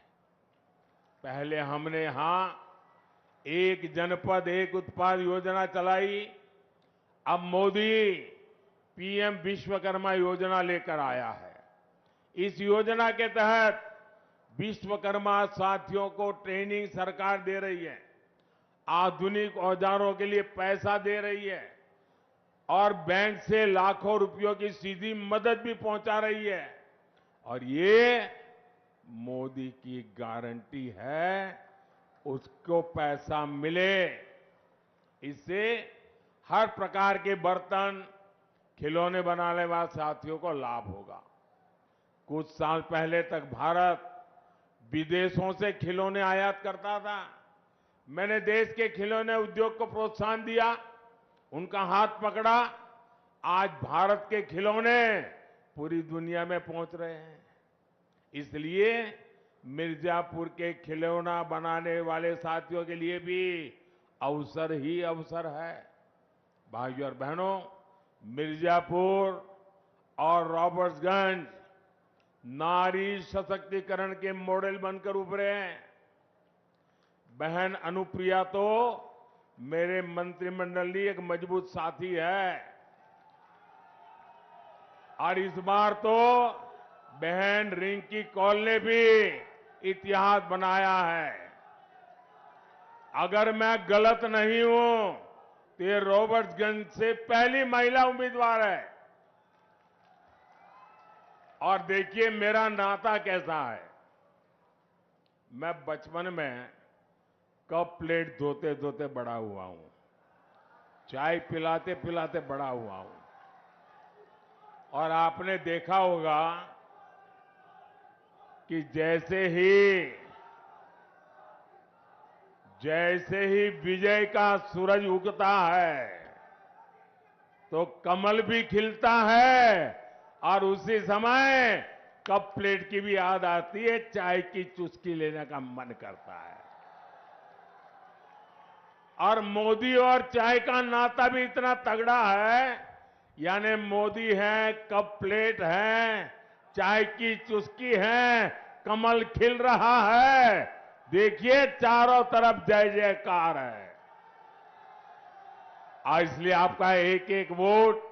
पहले हमने यहां एक जनपद एक उत्पाद योजना चलाई। अब मोदी पीएम विश्वकर्मा योजना लेकर आया है। इस योजना के तहत विश्वकर्मा साथियों को ट्रेनिंग सरकार दे रही है, आधुनिक औजारों के लिए पैसा दे रही है और बैंक से लाखों रुपयों की सीधी मदद भी पहुंचा रही है। और ये मोदी की गारंटी है, उसको पैसा मिले। इससे हर प्रकार के बर्तन, खिलौने बनाने वाले साथियों को लाभ होगा। कुछ साल पहले तक भारत विदेशों से खिलौने आयात करता था। मैंने देश के खिलौने उद्योग को प्रोत्साहन दिया, उनका हाथ पकड़ा। आज भारत के खिलौने पूरी दुनिया में पहुंच रहे हैं। इसलिए मिर्जापुर के खिलौना बनाने वाले साथियों के लिए भी अवसर ही अवसर है। भाइयों और बहनों, मिर्जापुर और रॉबर्ट्सगंज नारी सशक्तिकरण के मॉडल बनकर उभरे हैं। बहन अनुप्रिया तो मेरे मंत्रिमंडल की एक मजबूत साथी है और इस बार तो बहन रिंकी कौल ने भी इतिहास बनाया है। अगर मैं गलत नहीं हूं तो ये रॉबर्ट्सगंज से पहली महिला उम्मीदवार है। और देखिए मेरा नाता कैसा है। मैं बचपन में कप प्लेट धोते धोते बड़ा हुआ हूं, चाय पिलाते पिलाते बड़ा हुआ हूं। और आपने देखा होगा कि जैसे ही विजय का सूरज उगता है तो कमल भी खिलता है और उसी समय कप प्लेट की भी याद आती है, चाय की चुस्की लेने का मन करता है। और मोदी और चाय का नाता भी इतना तगड़ा है, यानी मोदी है, कप प्लेट है, चाय की चुस्की है, कमल खिल रहा है। देखिए चारों तरफ जय जयकार है। और इसलिए आपका एक एक वोट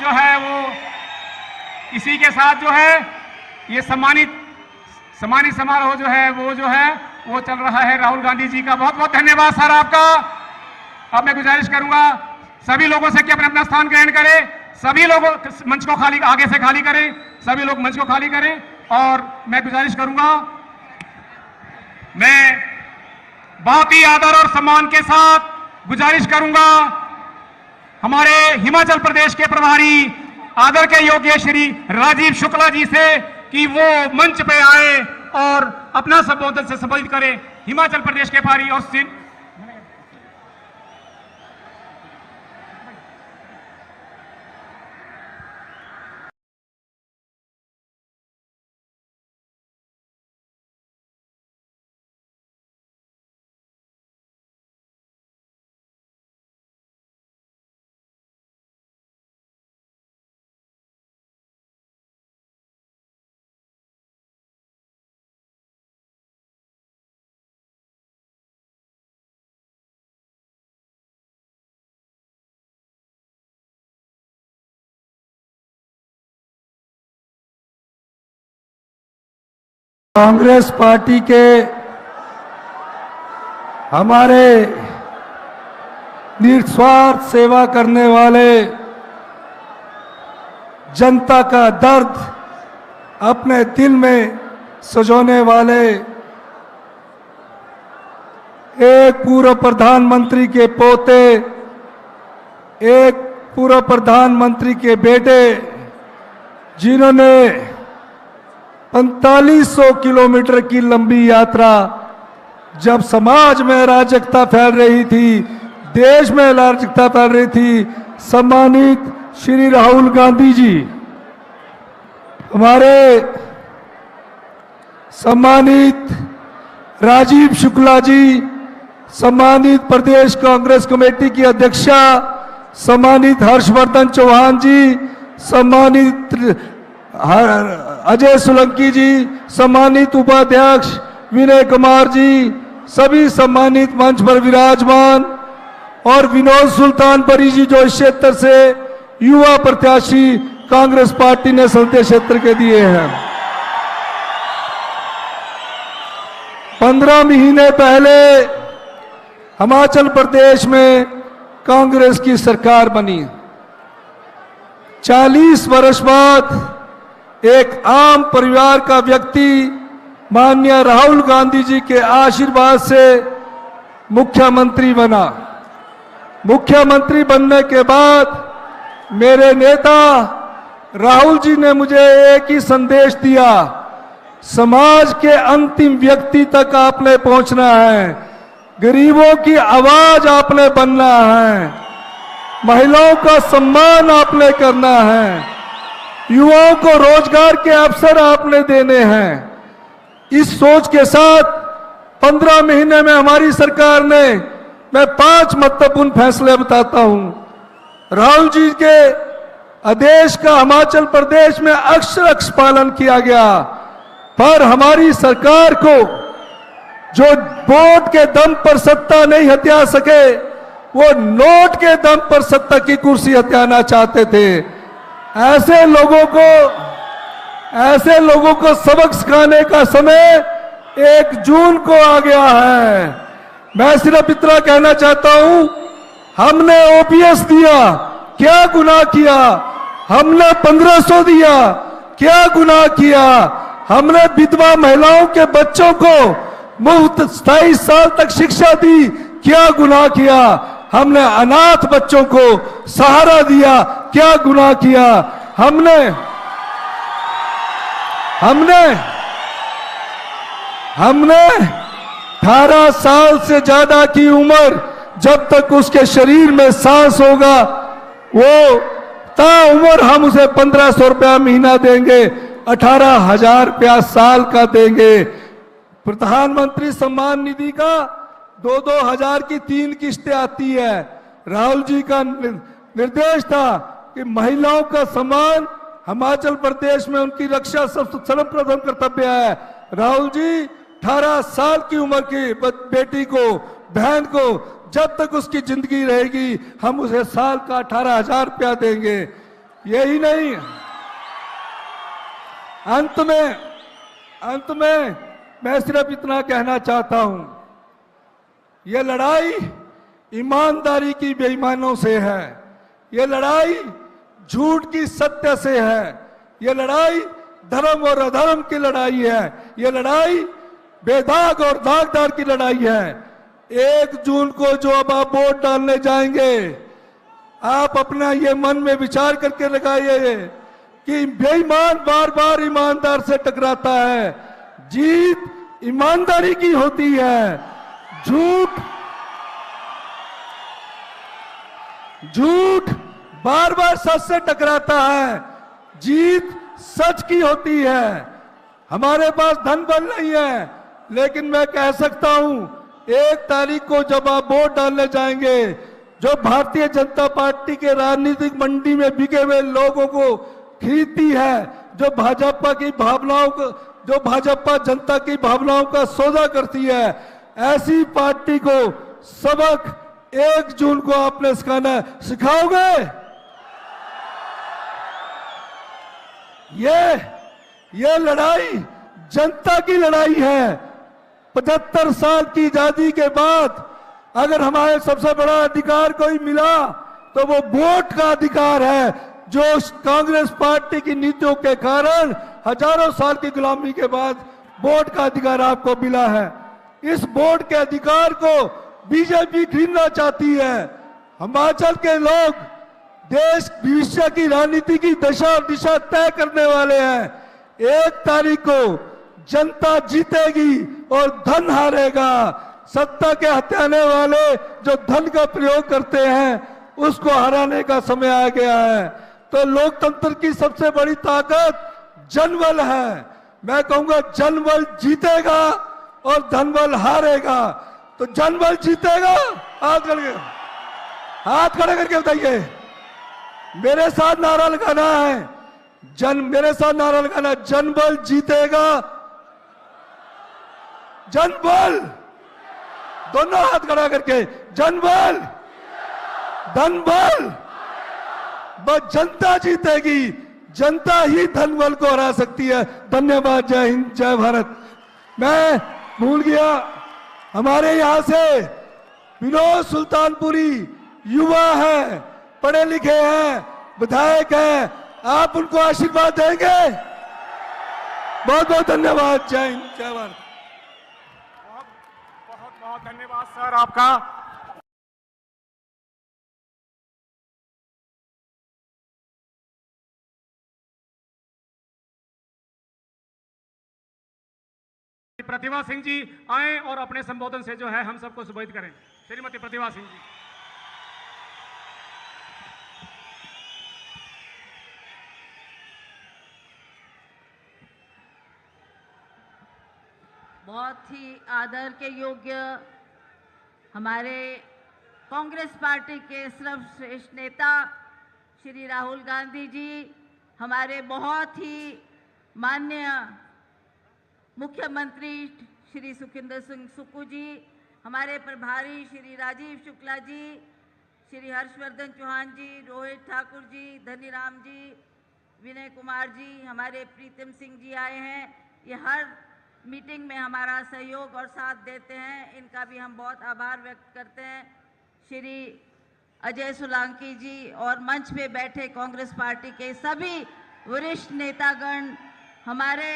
जो है वो इसी के साथ जो है ये सम्मानित समारोह जो है वो चल रहा है राहुल गांधी जी का। बहुत बहुत धन्यवाद सर आपका। अब मैं गुजारिश करूंगा सभी लोगों से कि अपना अपना स्थान ग्रहण करें। सभी लोग मंच को खाली आगे से खाली करें, सभी लोग मंच को खाली करें। और मैं गुजारिश करूंगा, मैं बहुत ही आदर और सम्मान के साथ गुजारिश करूंगा हमारे हिमाचल प्रदेश के प्रभारी आदर के योग्य श्री राजीव शुक्ला जी से कि वो मंच पे आए और अपना संबोधन से संबोधित करें। हिमाचल प्रदेश के प्रभारी और कांग्रेस पार्टी के हमारे निस्वार्थ सेवा करने वाले, जनता का दर्द अपने दिल में सजोने वाले, एक पूर्व प्रधानमंत्री के पोते, एक पूर्व प्रधानमंत्री के बेटे, जिन्होंने 4500 किलोमीटर की लंबी यात्रा, जब समाज में अराजकता फैल रही थी, देश में अराजकता फैल रही थी, सम्मानित श्री राहुल गांधी जी, हमारे सम्मानित राजीव शुक्ला जी, सम्मानित प्रदेश कांग्रेस कमेटी की अध्यक्षा सम्मानित हर्षवर्धन चौहान जी, सम्मानित अजय सोलंकी जी, सम्मानित उपाध्यक्ष विनय कुमार जी, सभी सम्मानित मंच पर विराजमान, और विनोद सुल्तानपुरी जी जो इस क्षेत्र से युवा प्रत्याशी कांग्रेस पार्टी ने संसदीय क्षेत्र के दिए हैं। 15 महीने पहले हिमाचल प्रदेश में कांग्रेस की सरकार बनी। 40 वर्ष बाद एक आम परिवार का व्यक्ति माननीय राहुल गांधी जी के आशीर्वाद से मुख्यमंत्री बना। मुख्यमंत्री बनने के बाद मेरे नेता राहुल जी ने मुझे एक ही संदेश दिया, समाज के अंतिम व्यक्ति तक आपने पहुंचना है, गरीबों की आवाज आपने बनना है, महिलाओं का सम्मान आपने करना है, युवाओं को रोजगार के अवसर आपने देने हैं। इस सोच के साथ 15 महीने में हमारी सरकार ने, मैं 5 महत्वपूर्ण फैसले बताता हूं। राहुल जी के आदेश का हिमाचल प्रदेश में अक्षर पालन किया गया, पर हमारी सरकार को जो वोट के दम पर सत्ता नहीं हथिया सके, वो नोट के दम पर सत्ता की कुर्सी हथियाना चाहते थे। ऐसे लोगों को सबक सिखाने का समय 1 जून को आ गया है। मैं सिर्फ इतना कहना चाहता हूं, हमने ओपीएस दिया, क्या गुनाह किया? हमने 1500 दिया, क्या गुनाह किया? हमने विधवा महिलाओं के बच्चों को मुफ्त 27 साल तक शिक्षा दी, क्या गुनाह किया? हमने अनाथ बच्चों को सहारा दिया, क्या गुनाह किया? हमने 18 साल से ज्यादा की उम्र, जब तक उसके शरीर में सांस होगा, वो ताउम्र हम उसे 1500 रुपया महीना देंगे, 18,000 रुपया साल का देंगे। प्रधानमंत्री सम्मान निधि का 2-2 हजार की 3 किस्तें आती है। राहुल जी का निर्देश था कि महिलाओं का सम्मान, हिमाचल प्रदेश में उनकी रक्षा सर्वप्रथम कर्तव्य है। राहुल जी 18 साल की उम्र की बेटी को, बहन को, जब तक उसकी जिंदगी रहेगी हम उसे साल का 18,000 रुपया देंगे। यही नहीं, अंत में मैं सिर्फ इतना कहना चाहता हूं, ये लड़ाई ईमानदारी की बेईमानों से है, ये लड़ाई झूठ की सत्य से है, ये लड़ाई धर्म और अधर्म की लड़ाई है, ये लड़ाई बेदाग और दागदार की लड़ाई है। 1 जून को जो अब आप वोट डालने जाएंगे, आप अपना ये मन में विचार करके लगाइए कि बेईमान बार बार ईमानदार से टकराता है, जीत ईमानदारी की होती है, झूठ बार बार सच से टकराता है, जीत सच की होती है। हमारे पास धन बल नहीं है, लेकिन मैं कह सकता हूं 1 तारीख को जब आप वोट डालने जाएंगे, जो भारतीय जनता पार्टी के राजनीतिक मंडी में बिके हुए लोगों को खरीदती है, जो भाजपा जनता की भावनाओं का सौदा करती है, ऐसी पार्टी को सबक 1 जून को आपने सिखाओगे? ये लड़ाई जनता की लड़ाई है। 75 साल की आजादी के बाद अगर हमारे सबसे बड़ा अधिकार कोई मिला तो वो वोट का अधिकार है, जो कांग्रेस पार्टी की नीतियों के कारण हजारों साल की गुलामी के बाद वोट का अधिकार आपको मिला है। इस वोट के अधिकार को बीजेपी छीनना चाहती है। हिमाचल के लोग देश भविष्य की राजनीति की दशा और दिशा तय करने वाले हैं। 1 तारीख को जनता जीतेगी और धन हारेगा। सत्ता के हथियाने वाले जो धन का प्रयोग करते हैं, उसको हराने का समय आ गया है। तो लोकतंत्र की सबसे बड़ी ताकत जनबल है। मैं कहूंगा जनबल जीतेगा और धनबल हारेगा। तो जनबल जीतेगा, हाथ खड़े करके बताइए। मेरे साथ नारा लगाना है, मेरे साथ नारा लगाना, जनबल जीतेगा, जनबल, दोनों हाथ खड़ा करके, जनबल, धनबल, बस जनता जीतेगी, जनता ही धनबल को हरा सकती है। धन्यवाद। जय हिंद, जय भारत। मैं भूल गया, हमारे यहां से विनोद सुल्तानपुरी युवा है, पढ़े लिखे हैं, विधायक हैं, आप उनको आशीर्वाद देंगे? बहुत बहुत धन्यवाद। जय हिंद, जय भारत। बहुत बहुत धन्यवाद सर आपका। प्रतिभा सिंह जी आए और अपने संबोधन से जो है हम सबको संबोधित करें। श्रीमती प्रतिभा सिंह जी। बहुत ही आदर के योग्य हमारे कांग्रेस पार्टी के सर्वश्रेष्ठ नेता श्री राहुल गांधी जी, हमारे बहुत ही माननीय मुख्यमंत्री श्री सुखविंदर सिंह सुक्खू जी, हमारे प्रभारी श्री राजीव शुक्ला जी, श्री हर्षवर्धन चौहान जी, रोहित ठाकुर जी, धनीराम जी, विनय कुमार जी, हमारे प्रीतम सिंह जी आए हैं। ये हर मीटिंग में हमारा सहयोग और साथ देते हैं, इनका भी हम बहुत आभार व्यक्त करते हैं। श्री अजय सोलंकी जी और मंच पे बैठे कांग्रेस पार्टी के सभी वरिष्ठ नेतागण, हमारे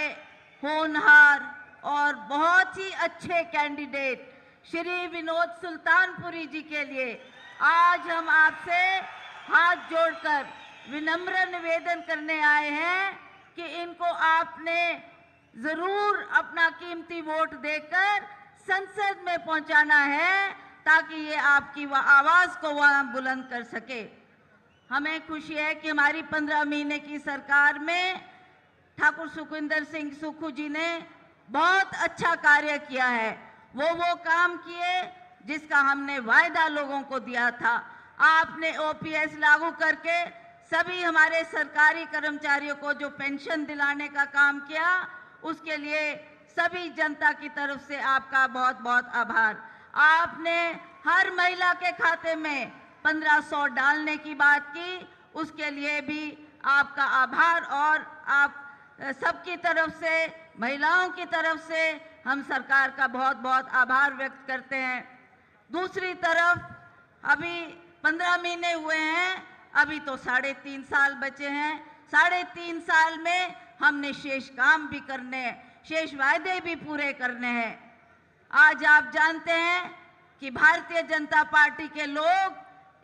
होनहार और बहुत ही अच्छे कैंडिडेट श्री विनोद सुल्तानपुरी जी के लिए आज हम आपसे हाथ जोड़कर विनम्र निवेदन करने आए हैं कि इनको आपने जरूर अपना कीमती वोट देकर संसद में पहुंचाना है, ताकि ये आपकी आवाज को वहां बुलंद कर सके। हमें खुशी है कि हमारी 15 महीने की सरकार में ठाकुर सुखविंदर सिंह सुक्खू जी ने बहुत अच्छा कार्य किया है। वो काम किए जिसका हमने वायदा लोगों को दिया था। आपने ओपीएस लागू करके सभी हमारे सरकारी कर्मचारियों को जो पेंशन दिलाने का काम किया, उसके लिए सभी जनता की तरफ से आपका बहुत बहुत आभार। आपने हर महिला के खाते में 1500 डालने की बात की, उसके लिए भी आपका आभार और आप सबकी तरफ से, महिलाओं की तरफ से हम सरकार का बहुत बहुत आभार व्यक्त करते हैं। दूसरी तरफ अभी 15 महीने हुए हैं, अभी तो 3.5 साल बचे हैं। 3.5 साल में हमने शेष काम भी करने हैं, शेष वायदे भी पूरे करने हैं। आज आप जानते हैं कि भारतीय जनता पार्टी के लोग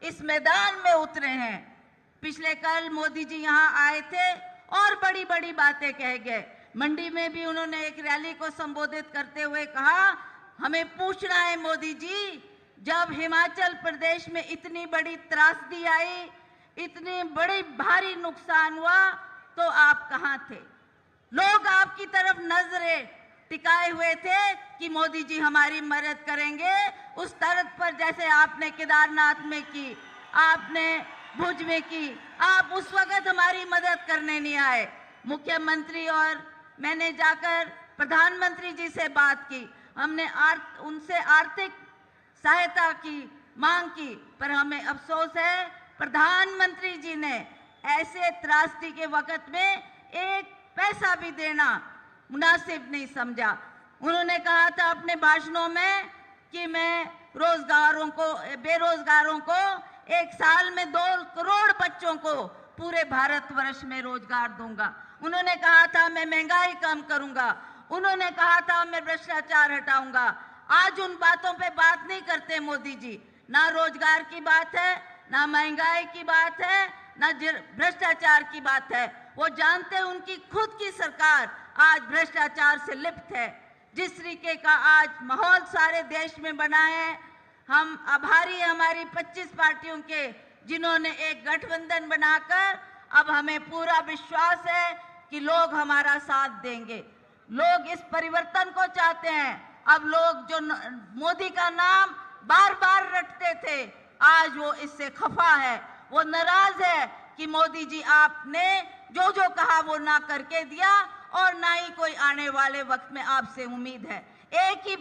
इस मैदान में उतरे हैं। पिछले कल मोदी जी यहाँ आए थे और बड़ी बड़ी बातें कह गए। मंडी में भी उन्होंने एक रैली को संबोधित करते हुए कहा, हमें पूछना है मोदी जी, जब हिमाचल प्रदेश में इतनी बड़ी त्रासदी आई, इतनी बड़ी भारी नुकसान हुआ, तो आप कहां थे? लोग आपकी तरफ नजरें टिकाए हुए थे कि मोदी जी हमारी मदद करेंगे। उस तरह पर जैसे आपने केदारनाथ में की, आपने भुज में की, आप उस वक्त हमारी मदद करने नहीं आए। मुख्यमंत्री और मैंने जाकर प्रधानमंत्री जी से बात की, हमने उनसे आर्थिक सहायता की मांग की, पर हमें अफसोस है प्रधानमंत्री जी ने ऐसे त्रासदी के वक्त में एक पैसा भी देना मुनासिब नहीं समझा। उन्होंने कहा था अपने भाषणों में कि मैं बेरोजगारों को एक साल में 2 करोड़ बच्चों को पूरे भारतवर्ष में रोजगार दूंगा। उन्होंने कहा था मैं महंगाई कम करूंगा। उन्होंने कहा था मैं भ्रष्टाचार हटाऊंगा। आज उन बातों पे बात नहीं करते मोदी जी। ना रोजगार की बात है, ना महंगाई की बात है, ना भ्रष्टाचार की बात है। वो जानते हैं उनकी खुद की सरकार आज भ्रष्टाचार से लिप्त है। जिस तरीके का आज माहौल सारे देश में बना है, हम आभारी हैं हमारी 25 पार्टियों के, जिन्होंने एक गठबंधन बनाकर अब हमें पूरा विश्वास है कि लोग हमारा साथ देंगे। लोग इस परिवर्तन को चाहते हैं। अब लोग जो मोदी का नाम बार बार रटते थे, आज वो इससे खफा है, वो नाराज है कि मोदी जी आपने जो जो कहा वो ना करके दिया और ना ही कोई आने वाले वक्त में आपसे उम्मीद है। एक ही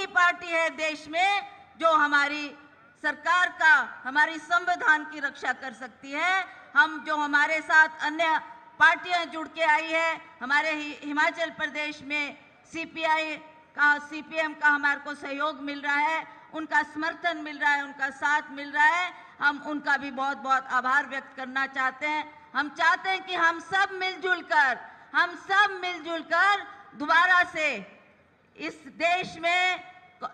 पार्टी है देश में जो हमारी सरकार का, हमारी संविधान की रक्षा कर सकती है। हम जो हमारे साथ अन्य पार्टियां जुड़ के आई है, हमारे हिमाचल प्रदेश में सीपीएम का हमारे को सहयोग मिल रहा है, उनका समर्थन मिल रहा है, उनका साथ मिल रहा है। हम उनका भी बहुत बहुत आभार व्यक्त करना चाहते हैं। हम चाहते हैं कि हम सब मिलजुल कर दोबारा से इस देश में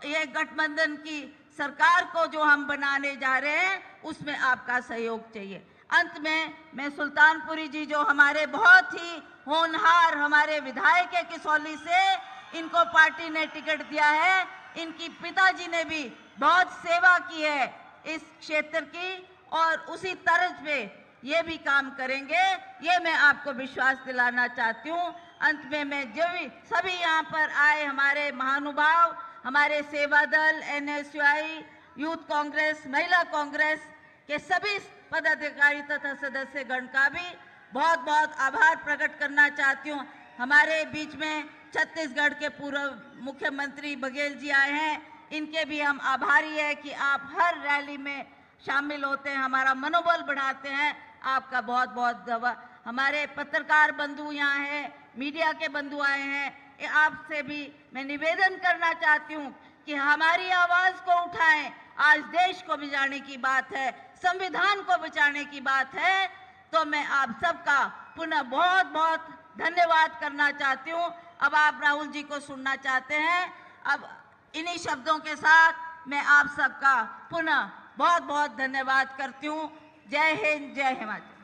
ये गठबंधन की सरकार को जो हम बनाने जा रहे हैं, उसमें आपका सहयोग चाहिए। अंत में मैं सुल्तानपुरी जी, जो हमारे बहुत ही होनहार हमारे विधायक है किसौली से, इनको पार्टी ने टिकट दिया है। इनकी पिताजी ने भी बहुत सेवा की है इस क्षेत्र की और उसी तर्ज पे ये भी काम करेंगे, ये मैं आपको विश्वास दिलाना चाहती हूँ। अंत में मैं सभी यहाँ पर आए हमारे महानुभाव, हमारे सेवा दल, NSUI, यूथ कांग्रेस, महिला कांग्रेस के सभी पदाधिकारी तथा सदस्यगण का भी बहुत बहुत आभार प्रकट करना चाहती हूँ। हमारे बीच में छत्तीसगढ़ के पूर्व मुख्यमंत्री बघेल जी आए हैं, इनके भी हम आभारी है कि आप हर रैली में शामिल होते हैं, हमारा मनोबल बढ़ाते हैं। आपका बहुत बहुत धन्यवाद। हमारे पत्रकार बंधु यहाँ हैं, मीडिया के बंधु आए हैं, आपसे भी मैं निवेदन करना चाहती हूँ कि हमारी आवाज को उठाएं। आज देश को बचाने की बात है, संविधान को बचाने की बात है, तो मैं आप सबका पुनः बहुत बहुत धन्यवाद करना चाहती हूँ। अब आप राहुल जी को सुनना चाहते हैं। अब इन्हीं शब्दों के साथ मैं आप सबका पुनः बहुत बहुत धन्यवाद करती हूँ। जय हिंद, जय हिमाचल।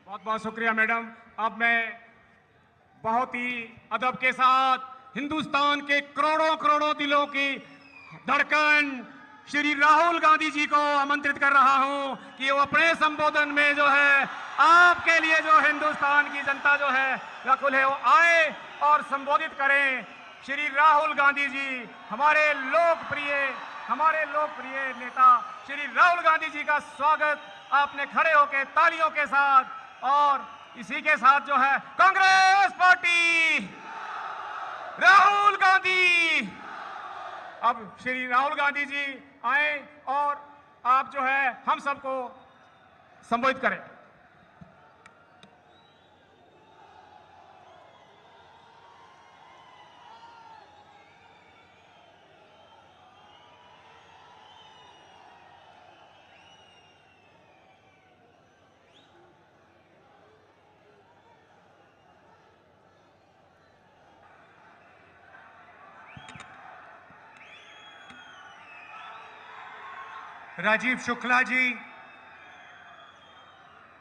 बहुत बहुत शुक्रिया मैडम। अब मैं बहुत ही अदब के साथ हिंदुस्तान के करोड़ों करोड़ों दिलों की धड़कन श्री राहुल गांधी जी को आमंत्रित कर रहा हूं कि वो अपने संबोधन में जो है आपके लिए जो हिंदुस्तान की जनता जो है व्याकुल है, वो आए और संबोधित करें। श्री राहुल गांधी जी, हमारे लोकप्रिय नेता श्री राहुल गांधी जी का स्वागत आपने खड़े होकर तालियों के साथ। और इसी के साथ जो है कांग्रेस पार्टी, राहुल गांधी। अब श्री राहुल गांधी जी आए और आप जो है हम सबको संबोधित करें। राजीव शुक्ला जी,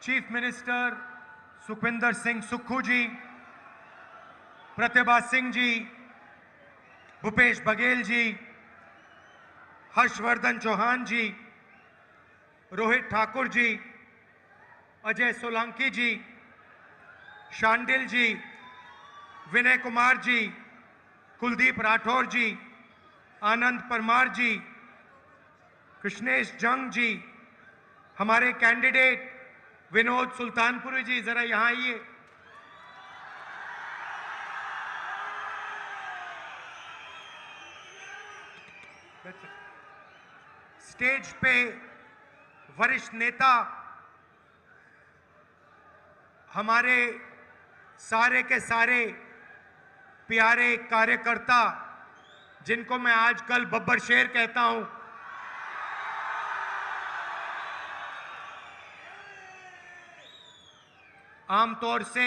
चीफ मिनिस्टर सुखविंदर सिंह सुक्खू जी, प्रतिभा सिंह जी, भूपेश बघेल जी, हर्षवर्धन चौहान जी, रोहित ठाकुर जी, अजय सोलंकी जी, शांडिल जी, विनय कुमार जी, कुलदीप राठौर जी, आनंद परमार जी, कृष्णेश जंग जी, हमारे कैंडिडेट विनोद सुल्तानपुरी जी, जरा यहां आइए। स्टेज पे वरिष्ठ नेता, हमारे सारे के सारे प्यारे कार्यकर्ता, जिनको मैं आजकल बब्बर शेर कहता हूं, आमतौर से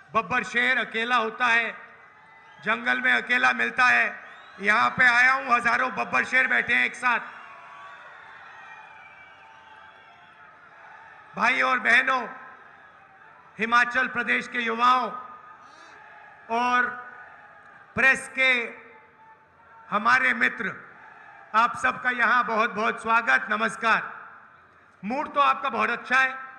बब्बर शेर अकेला होता है, जंगल में अकेला मिलता है। यहां पे आया हूं, हजारों बब्बर शेर बैठे हैं एक साथ। भाई और बहनों, हिमाचल प्रदेश के युवाओं और प्रेस के हमारे मित्र, आप सबका यहां बहुत बहुत स्वागत, नमस्कार। मूड तो आपका बहुत अच्छा है।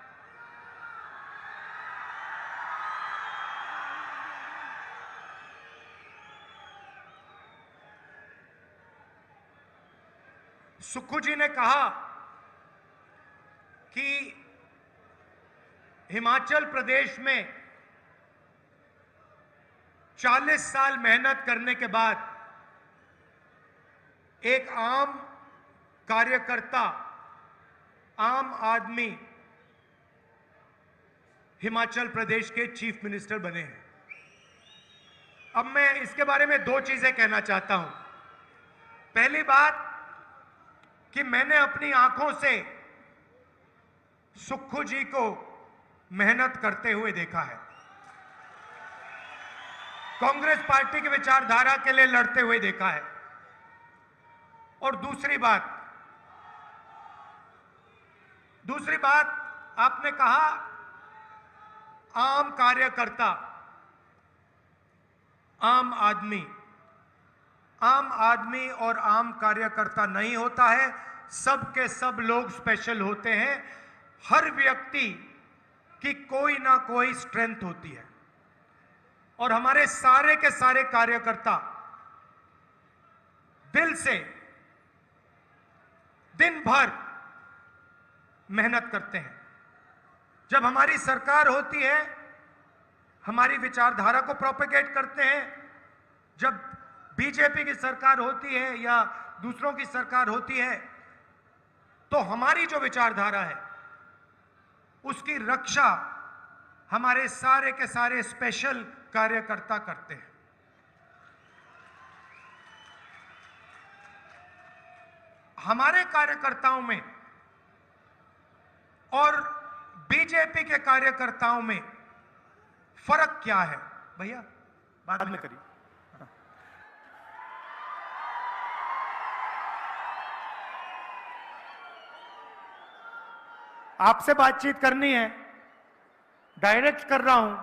सुक्खू जी ने कहा कि हिमाचल प्रदेश में 40 साल मेहनत करने के बाद एक आम कार्यकर्ता, आम आदमी हिमाचल प्रदेश के चीफ मिनिस्टर बने हैं। अब मैं इसके बारे में दो चीजें कहना चाहता हूं। पहली बात कि मैंने अपनी आंखों से सुक्खू जी को मेहनत करते हुए देखा है, कांग्रेस पार्टी की विचारधारा के लिए लड़ते हुए देखा है। और दूसरी बात आपने कहा आम कार्यकर्ता, आम आदमी और आम कार्यकर्ता नहीं होता है, सब के सब लोग स्पेशल होते हैं। हर व्यक्ति की कोई ना कोई स्ट्रेंथ होती है और हमारे सारे के सारे कार्यकर्ता दिल से दिन भर मेहनत करते हैं। जब हमारी सरकार होती है, हमारी विचारधारा को प्रोपेगेट करते हैं। जब बीजेपी की सरकार होती है या दूसरों की सरकार होती है, तो हमारी जो विचारधारा है उसकी रक्षा हमारे सारे के सारे स्पेशल कार्यकर्ता करते हैं। हमारे कार्यकर्ताओं में और बीजेपी के कार्यकर्ताओं में फर्क क्या है? भैया बाद में करिए। आपसे बातचीत करनी है, डायरेक्ट कर रहा हूं।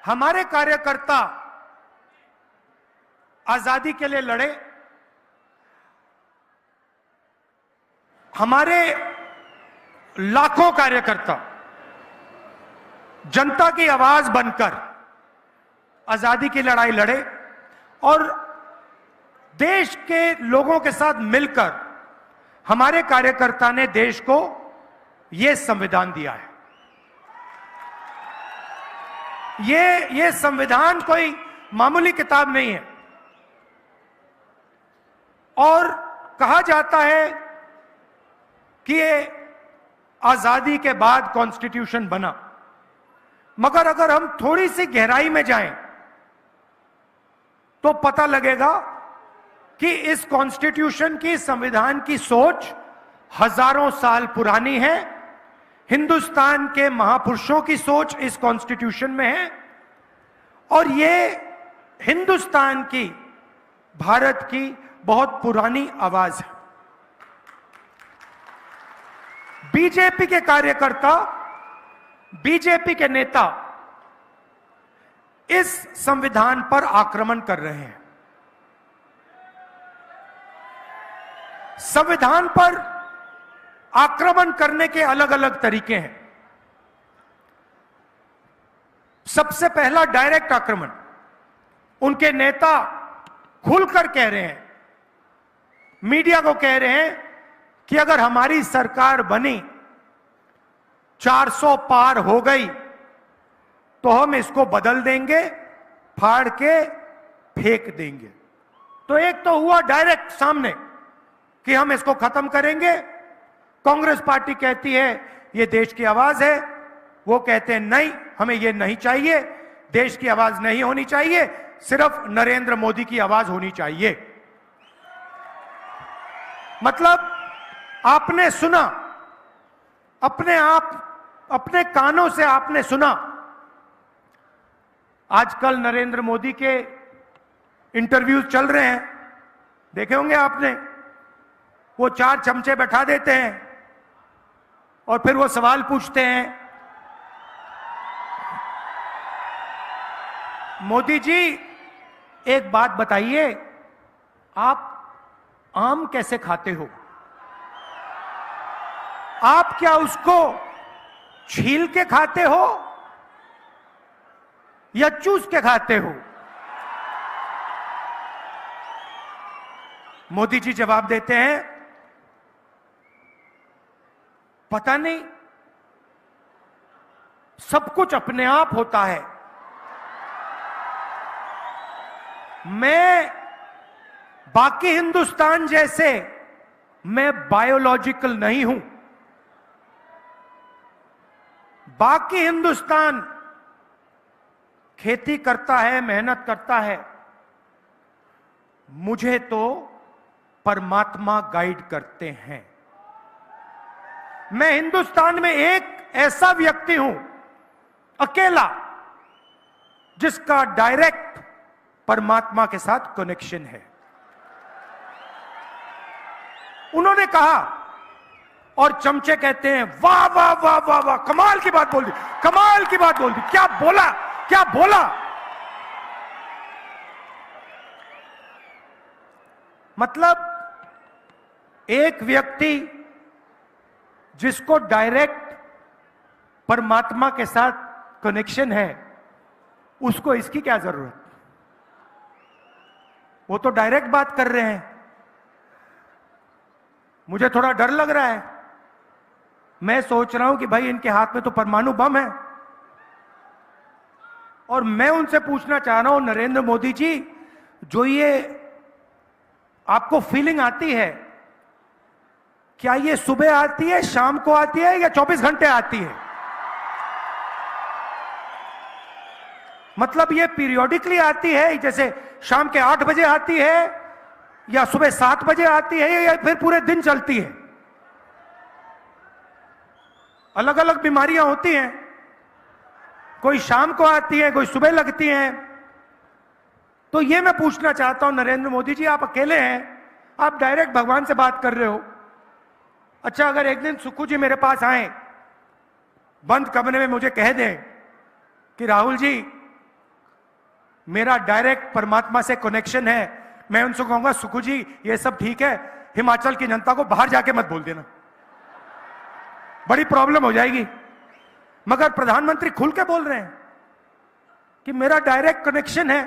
हमारे कार्यकर्ता आजादी के लिए लड़े, हमारे लाखों कार्यकर्ता जनता की आवाज बनकर आजादी की लड़ाई लड़े और देश के लोगों के साथ मिलकर हमारे कार्यकर्ता ने देश को यह संविधान दिया है। ये संविधान कोई मामूली किताब नहीं है। और कहा जाता है कि ये आजादी के बाद कॉन्स्टिट्यूशन बना, मगर अगर हम थोड़ी सी गहराई में जाएं तो पता लगेगा कि इस कॉन्स्टिट्यूशन की, संविधान की सोच हजारों साल पुरानी है। हिंदुस्तान के महापुरुषों की सोच इस कॉन्स्टिट्यूशन में है और ये हिंदुस्तान की, भारत की बहुत पुरानी आवाज है। बीजेपी के कार्यकर्ता, बीजेपी के नेता इस संविधान पर आक्रमण कर रहे हैं। संविधान पर आक्रमण करने के अलग अलग तरीके हैं। सबसे पहला डायरेक्ट आक्रमण। उनके नेता खुलकर कह रहे हैं, मीडिया को कह रहे हैं कि अगर हमारी सरकार बनी, 400 पार हो गई तो हम इसको बदल देंगे, फाड़ के फेंक देंगे। तो एक तो हुआ डायरेक्ट सामने कि हम इसको खत्म करेंगे। कांग्रेस पार्टी कहती है ये देश की आवाज है, वो कहते हैं नहीं, हमें ये नहीं चाहिए, देश की आवाज नहीं होनी चाहिए, सिर्फ नरेंद्र मोदी की आवाज होनी चाहिए। मतलब आपने सुना, अपने आप, अपने कानों से आपने सुना। आजकल नरेंद्र मोदी के इंटरव्यूज चल रहे हैं, देखे होंगे आपने। वो 4 चमचे बैठा देते हैं और फिर वो सवाल पूछते हैं, मोदी जी एक बात बताइए, आप आम कैसे खाते हो? आप क्या उसको छील के खाते हो या चूस के खाते हो? मोदी जी जवाब देते हैं, पता नहीं, सब कुछ अपने आप होता है। मैं बाकी हिंदुस्तान जैसे, मैं बायोलॉजिकल नहीं हूं। बाकी हिंदुस्तान खेती करता है, मेहनत करता है, मुझे तो परमात्मा गाइड करते हैं। मैं हिंदुस्तान में एक ऐसा व्यक्ति हूं, अकेला, जिसका डायरेक्ट परमात्मा के साथ कनेक्शन है। उन्होंने कहा और चमचे कहते हैं, वाह वाह वाह वाह वाह, कमाल की बात बोल दी, कमाल की बात बोल दी, क्या बोला, क्या बोला। मतलब एक व्यक्ति जिसको डायरेक्ट परमात्मा के साथ कनेक्शन है, उसको इसकी क्या जरूरत? वो तो डायरेक्ट बात कर रहे हैं। मुझे थोड़ा डर लग रहा है। मैं सोच रहा हूं कि भाई इनके हाथ में तो परमाणु बम है, और मैं उनसे पूछना चाह रहा हूं, नरेंद्र मोदी जी, जो ये आपको फीलिंग आती है, क्या ये सुबह आती है, शाम को आती है, या 24 घंटे आती है? मतलब ये पीरियोडिकली आती है, जैसे शाम के 8 बजे आती है, या सुबह 7 बजे आती है, या फिर पूरे दिन चलती है? अलग अलग बीमारियां होती हैं, कोई शाम को आती है, कोई सुबह लगती हैं। तो ये मैं पूछना चाहता हूं, नरेंद्र मोदी जी, आप अकेले हैं, आप डायरेक्ट भगवान से बात कर रहे हो। अच्छा, अगर एक दिन सुक्खू जी मेरे पास आए, बंद कमरे में मुझे कह दें कि राहुल जी, मेरा डायरेक्ट परमात्मा से कनेक्शन है, मैं उनसे कहूंगा, सुक्खू जी ये सब ठीक है, हिमाचल की जनता को बाहर जाके मत बोल देना, बड़ी प्रॉब्लम हो जाएगी। मगर प्रधानमंत्री खुल के बोल रहे हैं कि मेरा डायरेक्ट कनेक्शन है।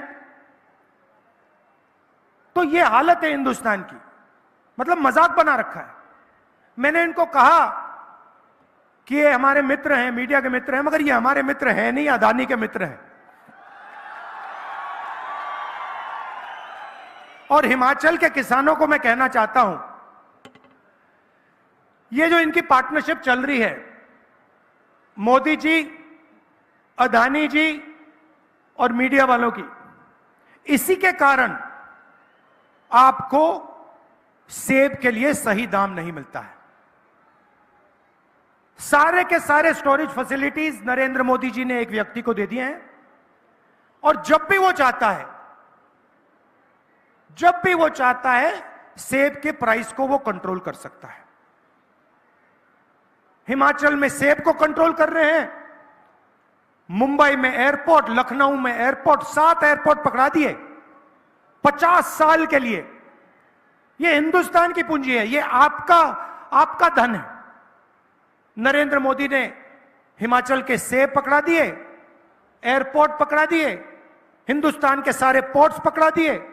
तो ये हालत है हिंदुस्तान की, मतलब मजाक बना रखा है। मैंने इनको कहा कि ये हमारे मित्र हैं, मीडिया के मित्र हैं, मगर ये हमारे मित्र हैं नहीं, अदानी के मित्र हैं। और हिमाचल के किसानों को मैं कहना चाहता हूं, ये जो इनकी पार्टनरशिप चल रही है, मोदी जी, अदानी जी और मीडिया वालों की, इसी के कारण आपको सेब के लिए सही दाम नहीं मिलता है। सारे के सारे स्टोरेज फैसिलिटीज नरेंद्र मोदी जी ने एक व्यक्ति को दे दिए हैं, और जब भी वो चाहता है सेब के प्राइस को वो कंट्रोल कर सकता है। हिमाचल में सेब को कंट्रोल कर रहे हैं, मुंबई में एयरपोर्ट, लखनऊ में एयरपोर्ट, 7 एयरपोर्ट पकड़ा दिए 50 साल के लिए। ये हिंदुस्तान की पूंजी है, ये आपका धन है। नरेंद्र मोदी ने हिमाचल के सेब पकड़ा दिए, एयरपोर्ट पकड़ा दिए, हिंदुस्तान के सारे पोर्ट्स पकड़ा दिए।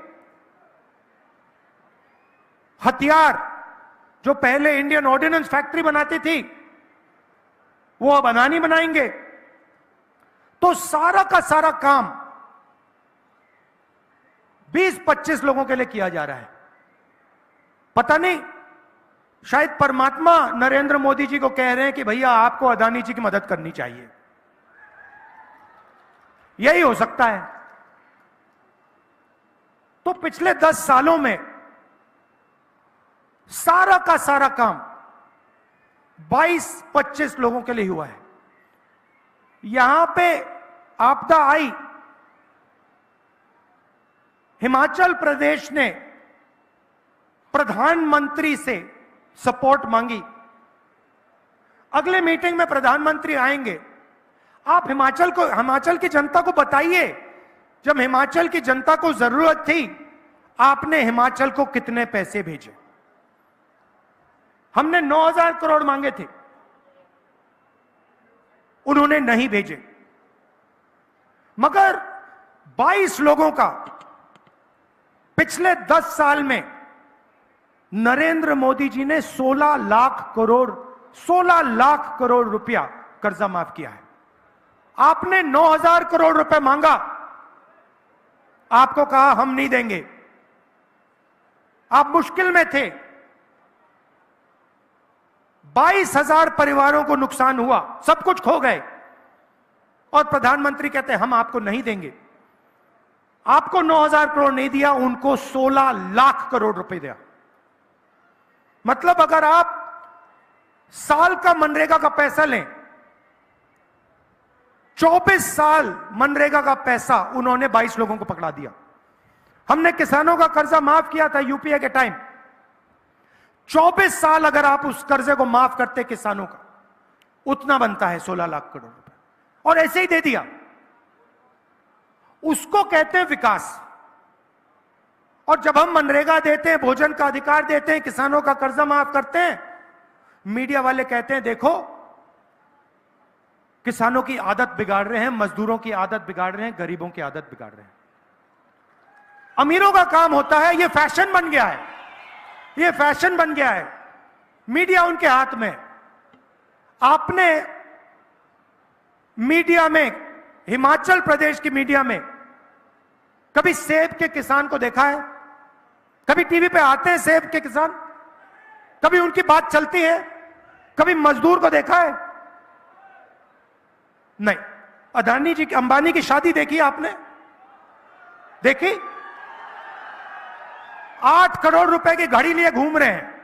हथियार जो पहले इंडियन ऑर्डिनेंस फैक्ट्री बनाती थी, वो अब अदानी बनाएंगे। तो सारा का सारा काम 20-25 लोगों के लिए किया जा रहा है। पता नहीं, शायद परमात्मा नरेंद्र मोदी जी को कह रहे हैं कि भैया आपको अदानी जी की मदद करनी चाहिए। यही हो सकता है। तो पिछले 10 सालों में सारा का सारा काम 22-25 लोगों के लिए हुआ है। यहां पे आपदा आई, हिमाचल प्रदेश ने प्रधानमंत्री से सपोर्ट मांगी। अगले मीटिंग में प्रधानमंत्री आएंगे, आप हिमाचल की जनता को बताइए, जब हिमाचल की जनता को जरूरत थी आपने हिमाचल को कितने पैसे भेजे। हमने 9,000 करोड़ मांगे थे, उन्होंने नहीं भेजे। मगर 22 लोगों का पिछले 10 साल में नरेंद्र मोदी जी ने 16 लाख करोड़ रुपया कर्जा माफ किया है। आपने 9,000 करोड़ रुपए मांगा, आपको कहा हम नहीं देंगे। आप मुश्किल में थे, 22,000 परिवारों को नुकसान हुआ, सब कुछ खो गए, और प्रधानमंत्री कहते हैं हम आपको नहीं देंगे। आपको 9,000 करोड़ नहीं दिया, उनको 16 लाख करोड़ रुपए दिया। मतलब अगर आप साल का मनरेगा का पैसा लें, 24 साल मनरेगा का पैसा उन्होंने 22 लोगों को पकड़ा दिया। हमने किसानों का कर्जा माफ किया था यूपीए के टाइम, 24 साल अगर आप उस कर्जे को माफ करते किसानों का, उतना बनता है 16 लाख करोड़ रुपए, और ऐसे ही दे दिया। उसको कहते हैं विकास। और जब हम मनरेगा देते हैं, भोजन का अधिकार देते हैं, किसानों का कर्जा माफ करते हैं, मीडिया वाले कहते हैं देखो किसानों की आदत बिगाड़ रहे हैं, मजदूरों की आदत बिगाड़ रहे हैं, गरीबों की आदत बिगाड़ रहे हैं। अमीरों का काम होता है, ये फैशन बन गया है, ये फैशन बन गया है, मीडिया उनके हाथ में। आपने मीडिया में, हिमाचल प्रदेश की मीडिया में कभी सेब के किसान को देखा है? कभी टीवी पे आते हैं सेब के किसान? कभी उनकी बात चलती है? कभी मजदूर को देखा है? नहीं। अदानी जी की, अंबानी की शादी देखी आपने? देखी? 8 करोड़ रुपए की घड़ी लिए घूम रहे हैं,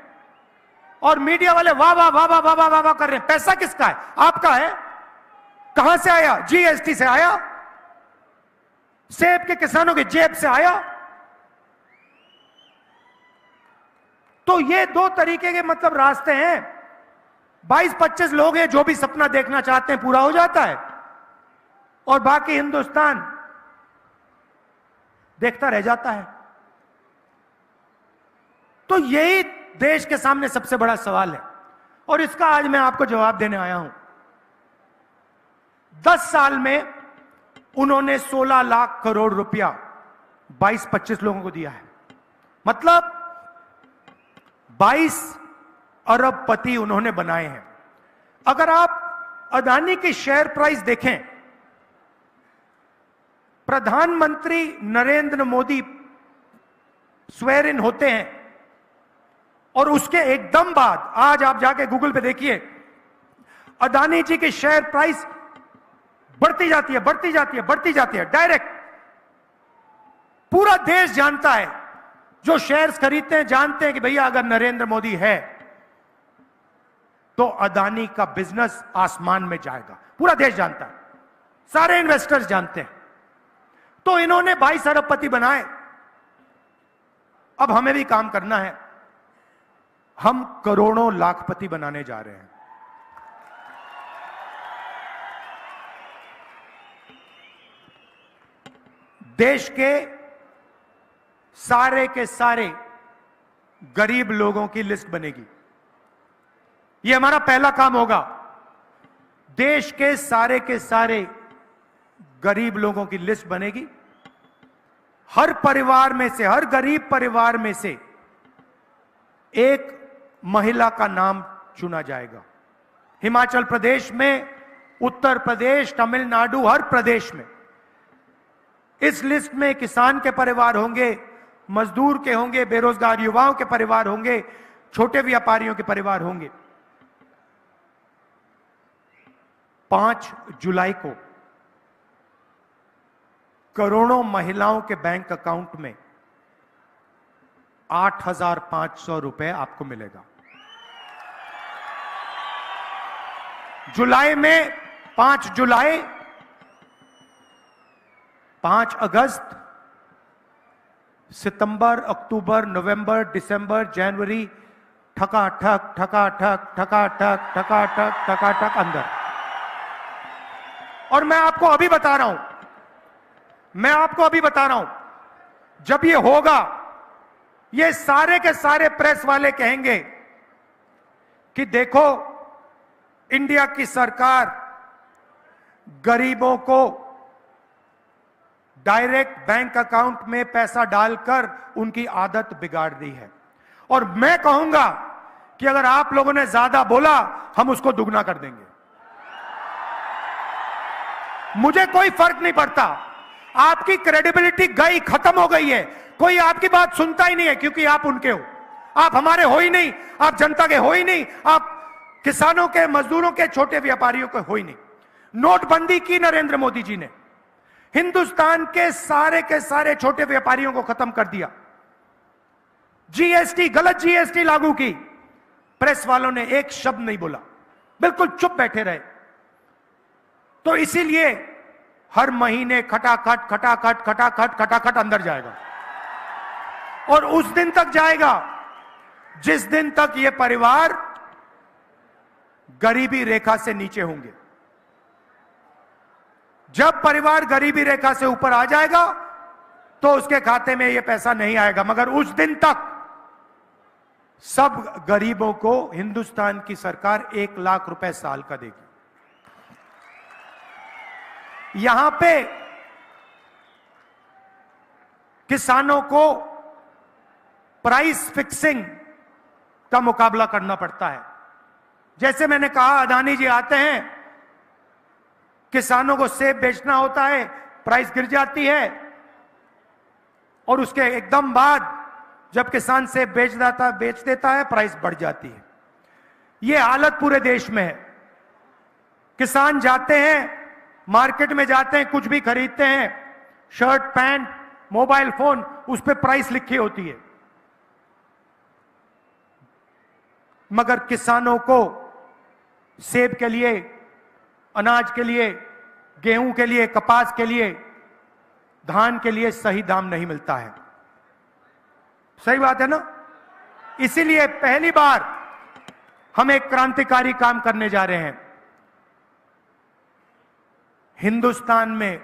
और मीडिया वाले वाह वाह वाह वाह वाह वाह वाह कर रहे हैं। पैसा किसका है? आपका है। कहां से आया? जीएसटी से आया, सेब के किसानों की जेब से आया। तो ये 2 तरीके के मतलब रास्ते हैं। 22-25 लोग हैं जो भी सपना देखना चाहते हैं पूरा हो जाता है, और बाकी हिंदुस्तान देखता रह जाता है। तो यही देश के सामने सबसे बड़ा सवाल है, और इसका आज मैं आपको जवाब देने आया हूं। 10 साल में उन्होंने 16 लाख करोड़ रुपया 22-25 लोगों को दिया है। मतलब 22 अरबपति उन्होंने बनाए हैं। अगर आप अदानी की शेयर प्राइस देखें, प्रधानमंत्री नरेंद्र मोदी स्वेर इन होते हैं और उसके एकदम बाद आज आप जाके गूगल पे देखिए, अदानी जी की शेयर प्राइस बढ़ती जाती है, बढ़ती जाती है, बढ़ती जाती है। डायरेक्ट पूरा देश जानता है, जो शेयर्स खरीदते हैं जानते हैं कि भैया अगर नरेंद्र मोदी है तो अदानी का बिजनेस आसमान में जाएगा। पूरा देश जानता है, सारे इन्वेस्टर्स जानते हैं। तो इन्होंने 22 अरबपति बनाए। अब हमें भी काम करना है, हम करोड़ों लाखपति बनाने जा रहे हैं। देश के सारे गरीब लोगों की लिस्ट बनेगी। यह हमारा पहला काम होगा। देश के सारे गरीब लोगों की लिस्ट बनेगी। हर परिवार में से, हर गरीब परिवार में से एक महिला का नाम चुना जाएगा। हिमाचल प्रदेश में, उत्तर प्रदेश, तमिलनाडु, हर प्रदेश में इस लिस्ट में किसान के परिवार होंगे, मजदूर के होंगे, बेरोजगार युवाओं के परिवार होंगे, छोटे व्यापारियों के परिवार होंगे। 5 जुलाई को करोड़ों महिलाओं के बैंक अकाउंट में 8,500 रुपए आपको मिलेगा। जुलाई में 5 जुलाई, 5 अगस्त, सितंबर, अक्टूबर, नवंबर, दिसंबर, जनवरी, ठकाठक ठकाठक ठकाठक ठकाठक ठकाठक अंदर। और मैं आपको अभी बता रहा हूं, जब ये होगा, ये सारे के सारे प्रेस वाले कहेंगे कि देखो इंडिया की सरकार गरीबों को डायरेक्ट बैंक अकाउंट में पैसा डालकर उनकी आदत बिगाड़ दी है। और मैं कहूंगा कि अगर आप लोगों ने ज्यादा बोला, हम उसको दुगना कर देंगे। मुझे कोई फर्क नहीं पड़ता। आपकी क्रेडिबिलिटी गई, खत्म हो गई है। कोई आपकी बात सुनता ही नहीं है, क्योंकि आप उनके हो। आप हमारे हो ही नहीं, आप जनता के हो ही नहीं, आप किसानों के, मजदूरों के, छोटे व्यापारियों के हो ही नहीं। नोटबंदी की नरेंद्र मोदी जी ने, हिंदुस्तान के सारे छोटे व्यापारियों को खत्म कर दिया। जीएसटी, गलत जीएसटी लागू की, प्रेस वालों ने एक शब्द नहीं बोला, बिल्कुल चुप बैठे रहे। तो इसीलिए हर महीने खटाखट खटाखट खटाखट खटाखट अंदर जाएगा, और उस दिन तक जाएगा जिस दिन तक ये परिवार गरीबी रेखा से नीचे होंगे। जब परिवार गरीबी रेखा से ऊपर आ जाएगा तो उसके खाते में यह पैसा नहीं आएगा, मगर उस दिन तक सब गरीबों को हिंदुस्तान की सरकार 1 लाख रुपए साल का देगी। यहां पे किसानों को प्राइस फिक्सिंग का मुकाबला करना पड़ता है। जैसे मैंने कहा, अदानी जी आते हैं, किसानों को सेब बेचना होता है, प्राइस गिर जाती है, और उसके एकदम बाद जब किसान सेब बेच देता है, प्राइस बढ़ जाती है। यह हालत पूरे देश में है। किसान जाते हैं, मार्केट में जाते हैं, कुछ भी खरीदते हैं, शर्ट, पैंट, मोबाइल फोन, उस पर प्राइस लिखी होती है, मगर किसानों को सेब के लिए, अनाज के लिए, गेहूं के लिए, कपास के लिए, धान के लिए सही दाम नहीं मिलता है। सही बात है ना? इसीलिए पहली बार हम एक क्रांतिकारी काम करने जा रहे हैं। हिंदुस्तान में,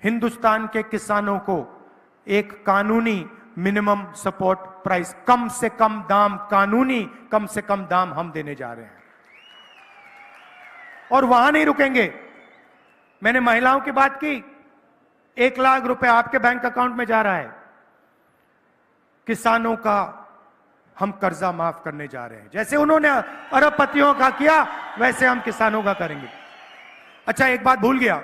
हिंदुस्तान के किसानों को एक कानूनी मिनिमम सपोर्ट प्राइस, कम से कम दाम, कानूनी कम से कम दाम हम देने जा रहे हैं। और वहां नहीं रुकेंगे। मैंने महिलाओं की बात की, 1 लाख रुपए आपके बैंक अकाउंट में जा रहा है। किसानों का हम कर्जा माफ करने जा रहे हैं। जैसे उन्होंने अरबपतियों का किया, वैसे हम किसानों का करेंगे। अच्छा, एक बात भूल गया,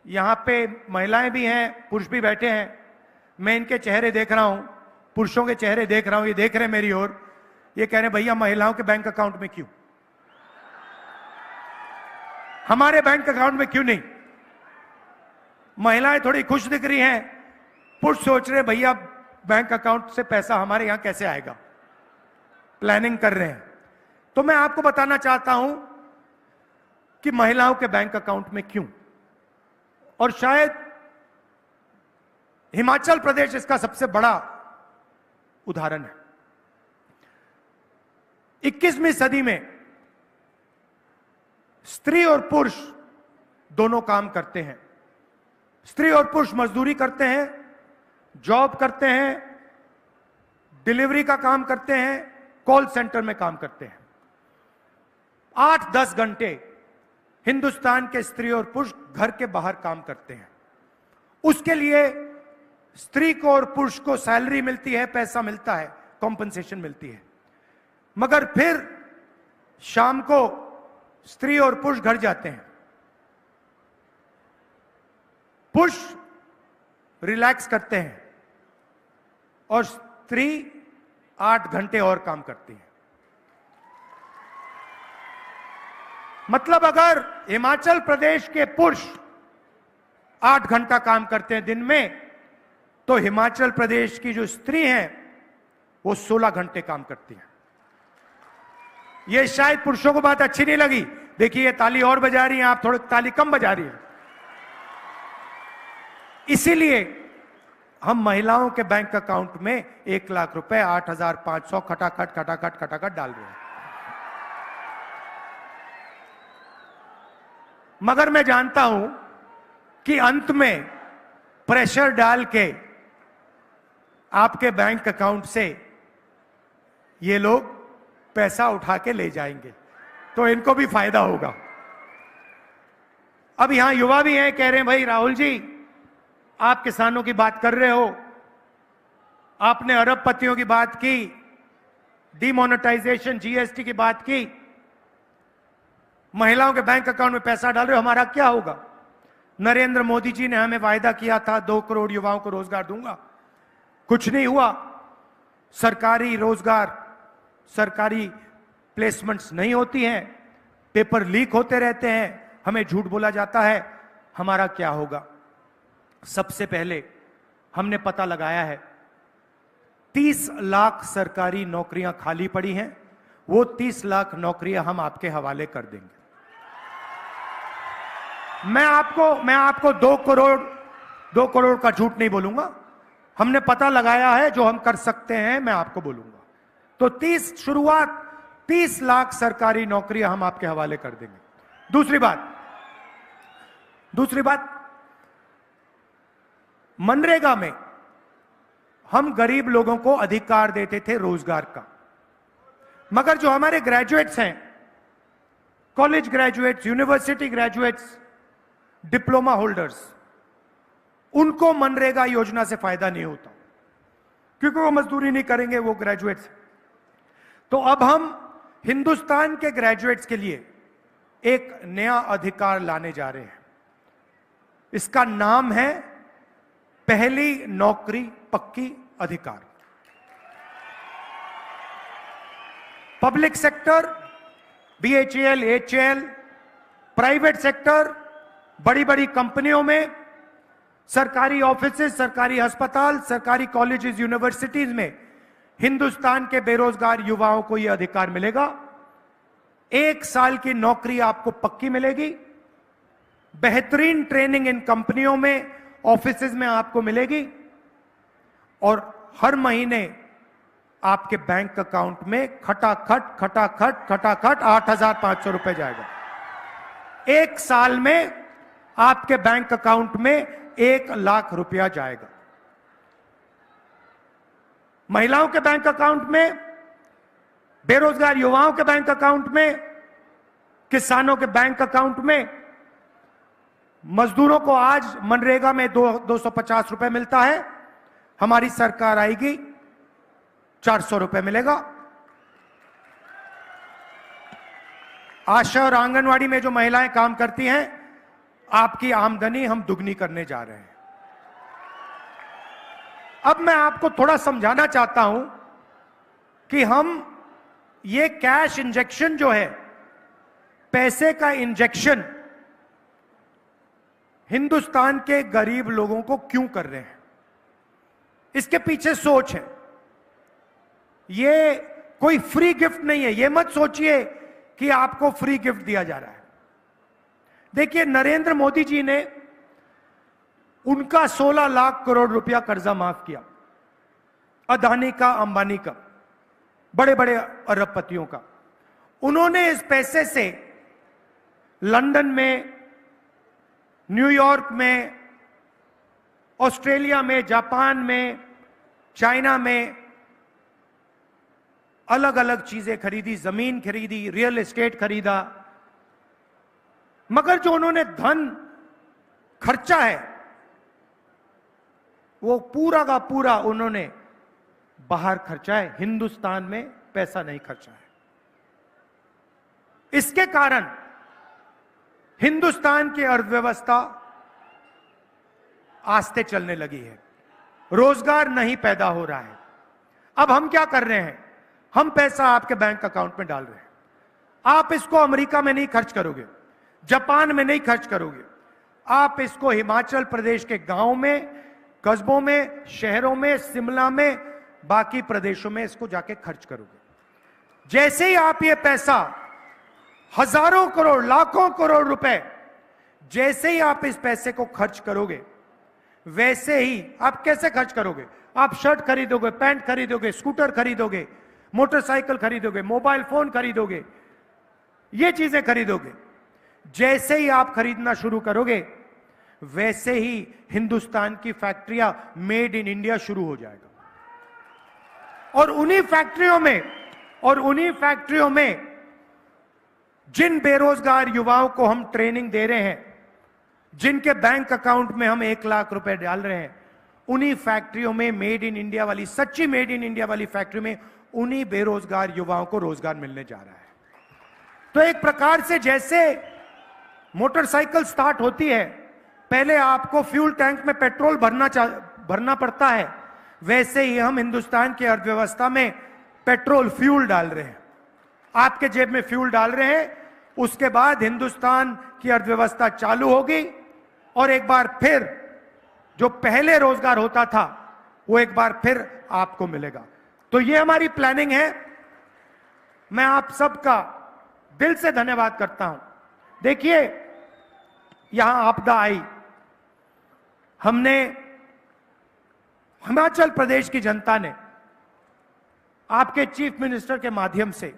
यहां पे महिलाएं भी हैं, पुरुष भी बैठे हैं। मैं इनके चेहरे देख रहा हूं, पुरुषों के चेहरे देख रहा हूं, ये देख रहे हैं मेरी ओर, ये कह रहे हैं भैया महिलाओं के बैंक अकाउंट में क्यों, हमारे बैंक अकाउंट में क्यों नहीं। महिलाएं थोड़ी खुश दिख रही हैं, पुरुष सोच रहे भैया बैंक अकाउंट से पैसा हमारे यहां कैसे आएगा, प्लानिंग कर रहे हैं। तो मैं आपको बताना चाहता हूं कि महिलाओं के बैंक अकाउंट में क्यों, और शायद हिमाचल प्रदेश इसका सबसे बड़ा उदाहरण है। 21वीं सदी में स्त्री और पुरुष दोनों काम करते हैं। स्त्री और पुरुष मजदूरी करते हैं, जॉब करते हैं, डिलीवरी का काम करते हैं, कॉल सेंटर में काम करते हैं। 8-10 घंटे हिंदुस्तान के स्त्री और पुरुष घर के बाहर काम करते हैं। उसके लिए स्त्री को और पुरुष को सैलरी मिलती है, पैसा मिलता है, कॉम्पनसेशन मिलती है। मगर फिर शाम को स्त्री और पुरुष घर जाते हैं। पुरुष रिलैक्स करते हैं और स्त्री 8 घंटे और काम करती है। मतलब अगर हिमाचल प्रदेश के पुरुष 8 घंटा काम करते हैं दिन में, तो हिमाचल प्रदेश की जो स्त्री हैं वो 16 घंटे काम करती हैं। ये शायद पुरुषों को बात अच्छी नहीं लगी। देखिए ये ताली और बजा रही हैं, आप थोड़ी ताली कम बजा रही हैं। इसीलिए हम महिलाओं के बैंक अकाउंट में 1 लाख रुपए 8,500 खटाखट डाल रहे हैं। मगर मैं जानता हूं कि अंत में प्रेशर डाल के आपके बैंक अकाउंट से ये लोग पैसा उठा के ले जाएंगे, तो इनको भी फायदा होगा। अब यहां युवा भी हैं, कह रहे हैं भाई राहुल जी आप किसानों की बात कर रहे हो, आपने अरबपतियों की बात की, डीमोनेटाइजेशन जीएसटी की बात की, महिलाओं के बैंक अकाउंट में पैसा डाल रहे हो, हमारा क्या होगा। नरेंद्र मोदी जी ने हमें वायदा किया था 2 करोड़ युवाओं को रोजगार दूंगा, कुछ नहीं हुआ। सरकारी रोजगार, सरकारी प्लेसमेंट्स नहीं होती हैं, पेपर लीक होते रहते हैं, हमें झूठ बोला जाता है। हमारा क्या होगा। सबसे पहले हमने पता लगाया है 30 लाख सरकारी नौकरियां खाली पड़ी हैं, वो 30 लाख नौकरियां हम आपके हवाले कर देंगे। मैं आपको 2 करोड़ का झूठ नहीं बोलूंगा, हमने पता लगाया है, जो हम कर सकते हैं मैं आपको बोलूंगा। तो 30 लाख सरकारी नौकरियां हम आपके हवाले कर देंगे। दूसरी बात, मनरेगा में हम गरीब लोगों को अधिकार देते थे रोजगार का, मगर जो हमारे ग्रेजुएट्स हैं, college graduates, university graduates, diploma holders, उनको मनरेगा योजना से फायदा नहीं होता, क्योंकि वो मजदूरी नहीं करेंगे, वो ग्रेजुएट्स। तो अब हम हिंदुस्तान के ग्रेजुएट्स के लिए एक नया अधिकार लाने जा रहे हैं। इसका नाम है पहली नौकरी पक्की अधिकार। Public sector, BHEL, HAL, private sector, बड़ी बड़ी कंपनियों में, सरकारी ऑफिसेज, सरकारी अस्पताल, सरकारी कॉलेजेस, यूनिवर्सिटीज में हिंदुस्तान के बेरोजगार युवाओं को यह अधिकार मिलेगा। 1 साल की नौकरी आपको पक्की मिलेगी, बेहतरीन ट्रेनिंग इन कंपनियों में, ऑफिसेज में आपको मिलेगी, और हर महीने आपके बैंक अकाउंट में खटाखट 8,500 रुपए जाएगा। 1 साल में आपके बैंक अकाउंट में 1 लाख रुपया जाएगा। महिलाओं के बैंक अकाउंट में, बेरोजगार युवाओं के बैंक अकाउंट में, किसानों के बैंक अकाउंट में, मजदूरों को आज मनरेगा में 250 रुपए मिलता है, हमारी सरकार आएगी 400 रुपए मिलेगा। आशा और आंगनवाड़ी में जो महिलाएं काम करती हैं, आपकी आमदनी हम दुगनी करने जा रहे हैं। अब मैं आपको थोड़ा समझाना चाहता हूं कि हम ये कैश इंजेक्शन जो है, पैसे का इंजेक्शन हिंदुस्तान के गरीब लोगों को क्यों कर रहे हैं, इसके पीछे सोच है। ये कोई फ्री गिफ्ट नहीं है। ये मत सोचिए कि आपको फ्री गिफ्ट दिया जा रहा है। देखिए, नरेंद्र मोदी जी ने उनका 16 लाख करोड़ रुपया कर्जा माफ किया, अदानी का, अंबानी का, बड़े बड़े अरबपतियों का। उन्होंने इस पैसे से लंदन में, न्यूयॉर्क में, ऑस्ट्रेलिया में, जापान में, चाइना में अलग अलग चीजें खरीदी, जमीन खरीदी, रियल एस्टेट खरीदा। मगर जो उन्होंने धन खर्चा है वो पूरा का पूरा उन्होंने बाहर खर्चा है, हिंदुस्तान में पैसा नहीं खर्चा है। इसके कारण हिंदुस्तान की अर्थव्यवस्था आस्ते चलने लगी है, रोजगार नहीं पैदा हो रहा है। अब हम क्या कर रहे हैं, हम पैसा आपके बैंक अकाउंट में डाल रहे हैं। आप इसको अमेरिका में नहीं खर्च करोगे, जापान में नहीं खर्च करोगे, आप इसको हिमाचल प्रदेश के गांव में, कस्बों में, शहरों में, शिमला में, बाकी प्रदेशों में इसको जाके खर्च करोगे। जैसे ही आप ये पैसा, हजारों करोड़, लाखों करोड़ रुपए, जैसे ही आप इस पैसे को खर्च करोगे, वैसे ही आप कैसे खर्च करोगे? आप शर्ट खरीदोगे, पैंट खरीदोगे, स्कूटर खरीदोगे, मोटरसाइकिल खरीदोगे, मोबाइल फोन खरीदोगे, ये चीजें खरीदोगे। जैसे ही आप खरीदना शुरू करोगे, वैसे ही हिंदुस्तान की फैक्ट्रियां मेड इन इंडिया शुरू हो जाएगा। और उन्हीं फैक्ट्रियों में जिन बेरोजगार युवाओं को हम ट्रेनिंग दे रहे हैं, जिनके बैंक अकाउंट में हम 1 लाख रुपए डाल रहे हैं, उन्हीं फैक्ट्रियों में मेड इन इंडिया वाली, सच्ची मेड इन इंडिया वाली फैक्ट्री में उन्हीं बेरोजगार युवाओं को रोजगार मिलने जा रहा है। तो एक प्रकार से जैसे मोटरसाइकिल स्टार्ट होती है, पहले आपको फ्यूल टैंक में पेट्रोल भरना पड़ता है, वैसे ही हम हिंदुस्तान की अर्थव्यवस्था में पेट्रोल, फ्यूल डाल रहे हैं। आपके जेब में फ्यूल डाल रहे हैं, उसके बाद हिंदुस्तान की अर्थव्यवस्था चालू होगी और एक बार फिर जो पहले रोजगार होता था वो एक बार फिर आपको मिलेगा। तो ये हमारी प्लानिंग है। मैं आप सबका दिल से धन्यवाद करता हूं। देखिए, यहां आपदा आई, हमने, हिमाचल प्रदेश की जनता ने आपके चीफ मिनिस्टर के माध्यम से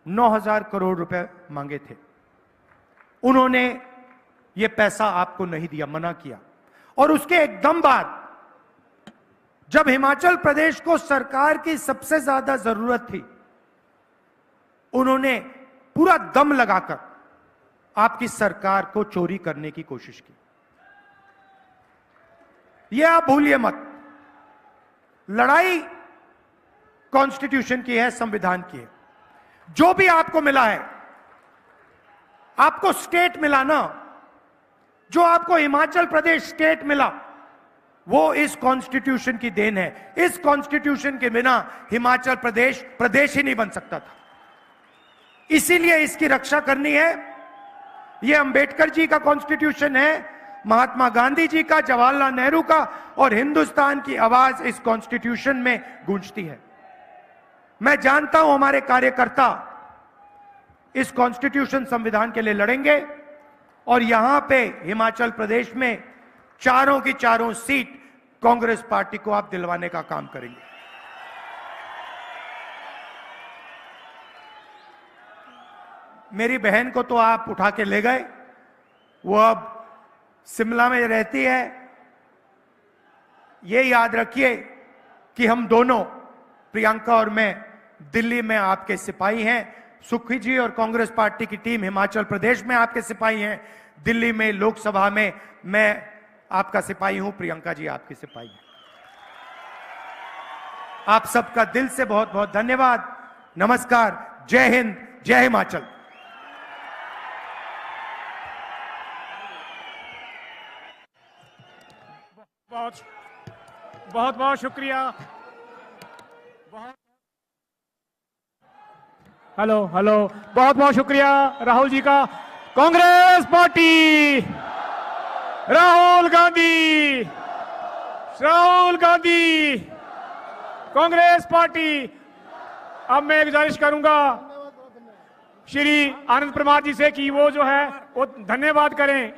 9,000 करोड़ रुपए मांगे थे। उन्होंने ये पैसा आपको नहीं दिया, मना किया। और उसके एकदम बाद जब हिमाचल प्रदेश को सरकार की सबसे ज्यादा जरूरत थी, उन्होंने पूरा दम लगाकर आपकी सरकार को चोरी करने की कोशिश की। यह आप भूलिए मत। लड़ाई कॉन्स्टिट्यूशन की है, संविधान की है। जो भी आपको मिला है, आपको स्टेट मिला ना, जो आपको हिमाचल प्रदेश स्टेट मिला, वो इस कॉन्स्टिट्यूशन की देन है। इस कॉन्स्टिट्यूशन के बिना हिमाचल प्रदेश प्रदेश ही नहीं बन सकता था। इसीलिए इसकी रक्षा करनी है। यह अंबेडकर जी का कॉन्स्टिट्यूशन है, महात्मा गांधी जी का, जवाहरलाल नेहरू का, और हिंदुस्तान की आवाज इस कॉन्स्टिट्यूशन में गूंजती है। मैं जानता हूं हमारे कार्यकर्ता इस कॉन्स्टिट्यूशन, संविधान के लिए लड़ेंगे और यहां पे हिमाचल प्रदेश में चारों की चारों सीट कांग्रेस पार्टी को आप दिलवाने का काम करेंगे। मेरी बहन को तो आप उठा के ले गए, वो अब शिमला में रहती है। ये याद रखिए कि हम दोनों, प्रियंका और मैं, दिल्ली में आपके सिपाही हैं। सुखी जी और कांग्रेस पार्टी की टीम हिमाचल प्रदेश में आपके सिपाही हैं। दिल्ली में लोकसभा में मैं आपका सिपाही हूं, प्रियंका जी आपकी सिपाही हैं। आप सबका दिल से बहुत बहुत धन्यवाद। नमस्कार, जय हिंद, जय हिमाचल। बहुत बहुत बहुत शुक्रिया। हेलो हेलो, बहुत बहुत शुक्रिया राहुल जी का। Congress party, Rahul Gandhi, Rahul Gandhi, Congress party. अब मैं गुजारिश करूंगा श्री आनंद परमार जी से कि वो जो है वो धन्यवाद करें।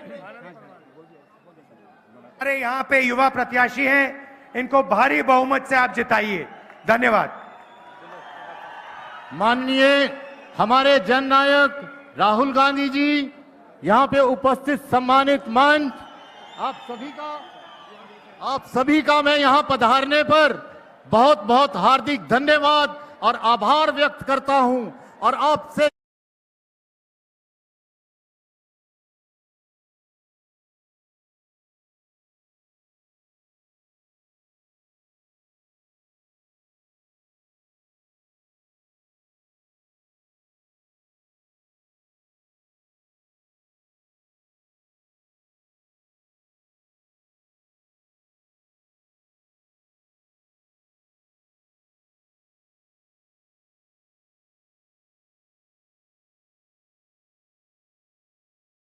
अरे यहाँ पे युवा प्रत्याशी हैं, इनको भारी बहुमत से आप जिताइए। धन्यवाद। माननीय हमारे जननायक राहुल गांधी जी, यहाँ पे उपस्थित सम्मानित मंच, आप सभी का मैं यहाँ पधारने पर बहुत बहुत हार्दिक धन्यवाद और आभार व्यक्त करता हूँ और आपसे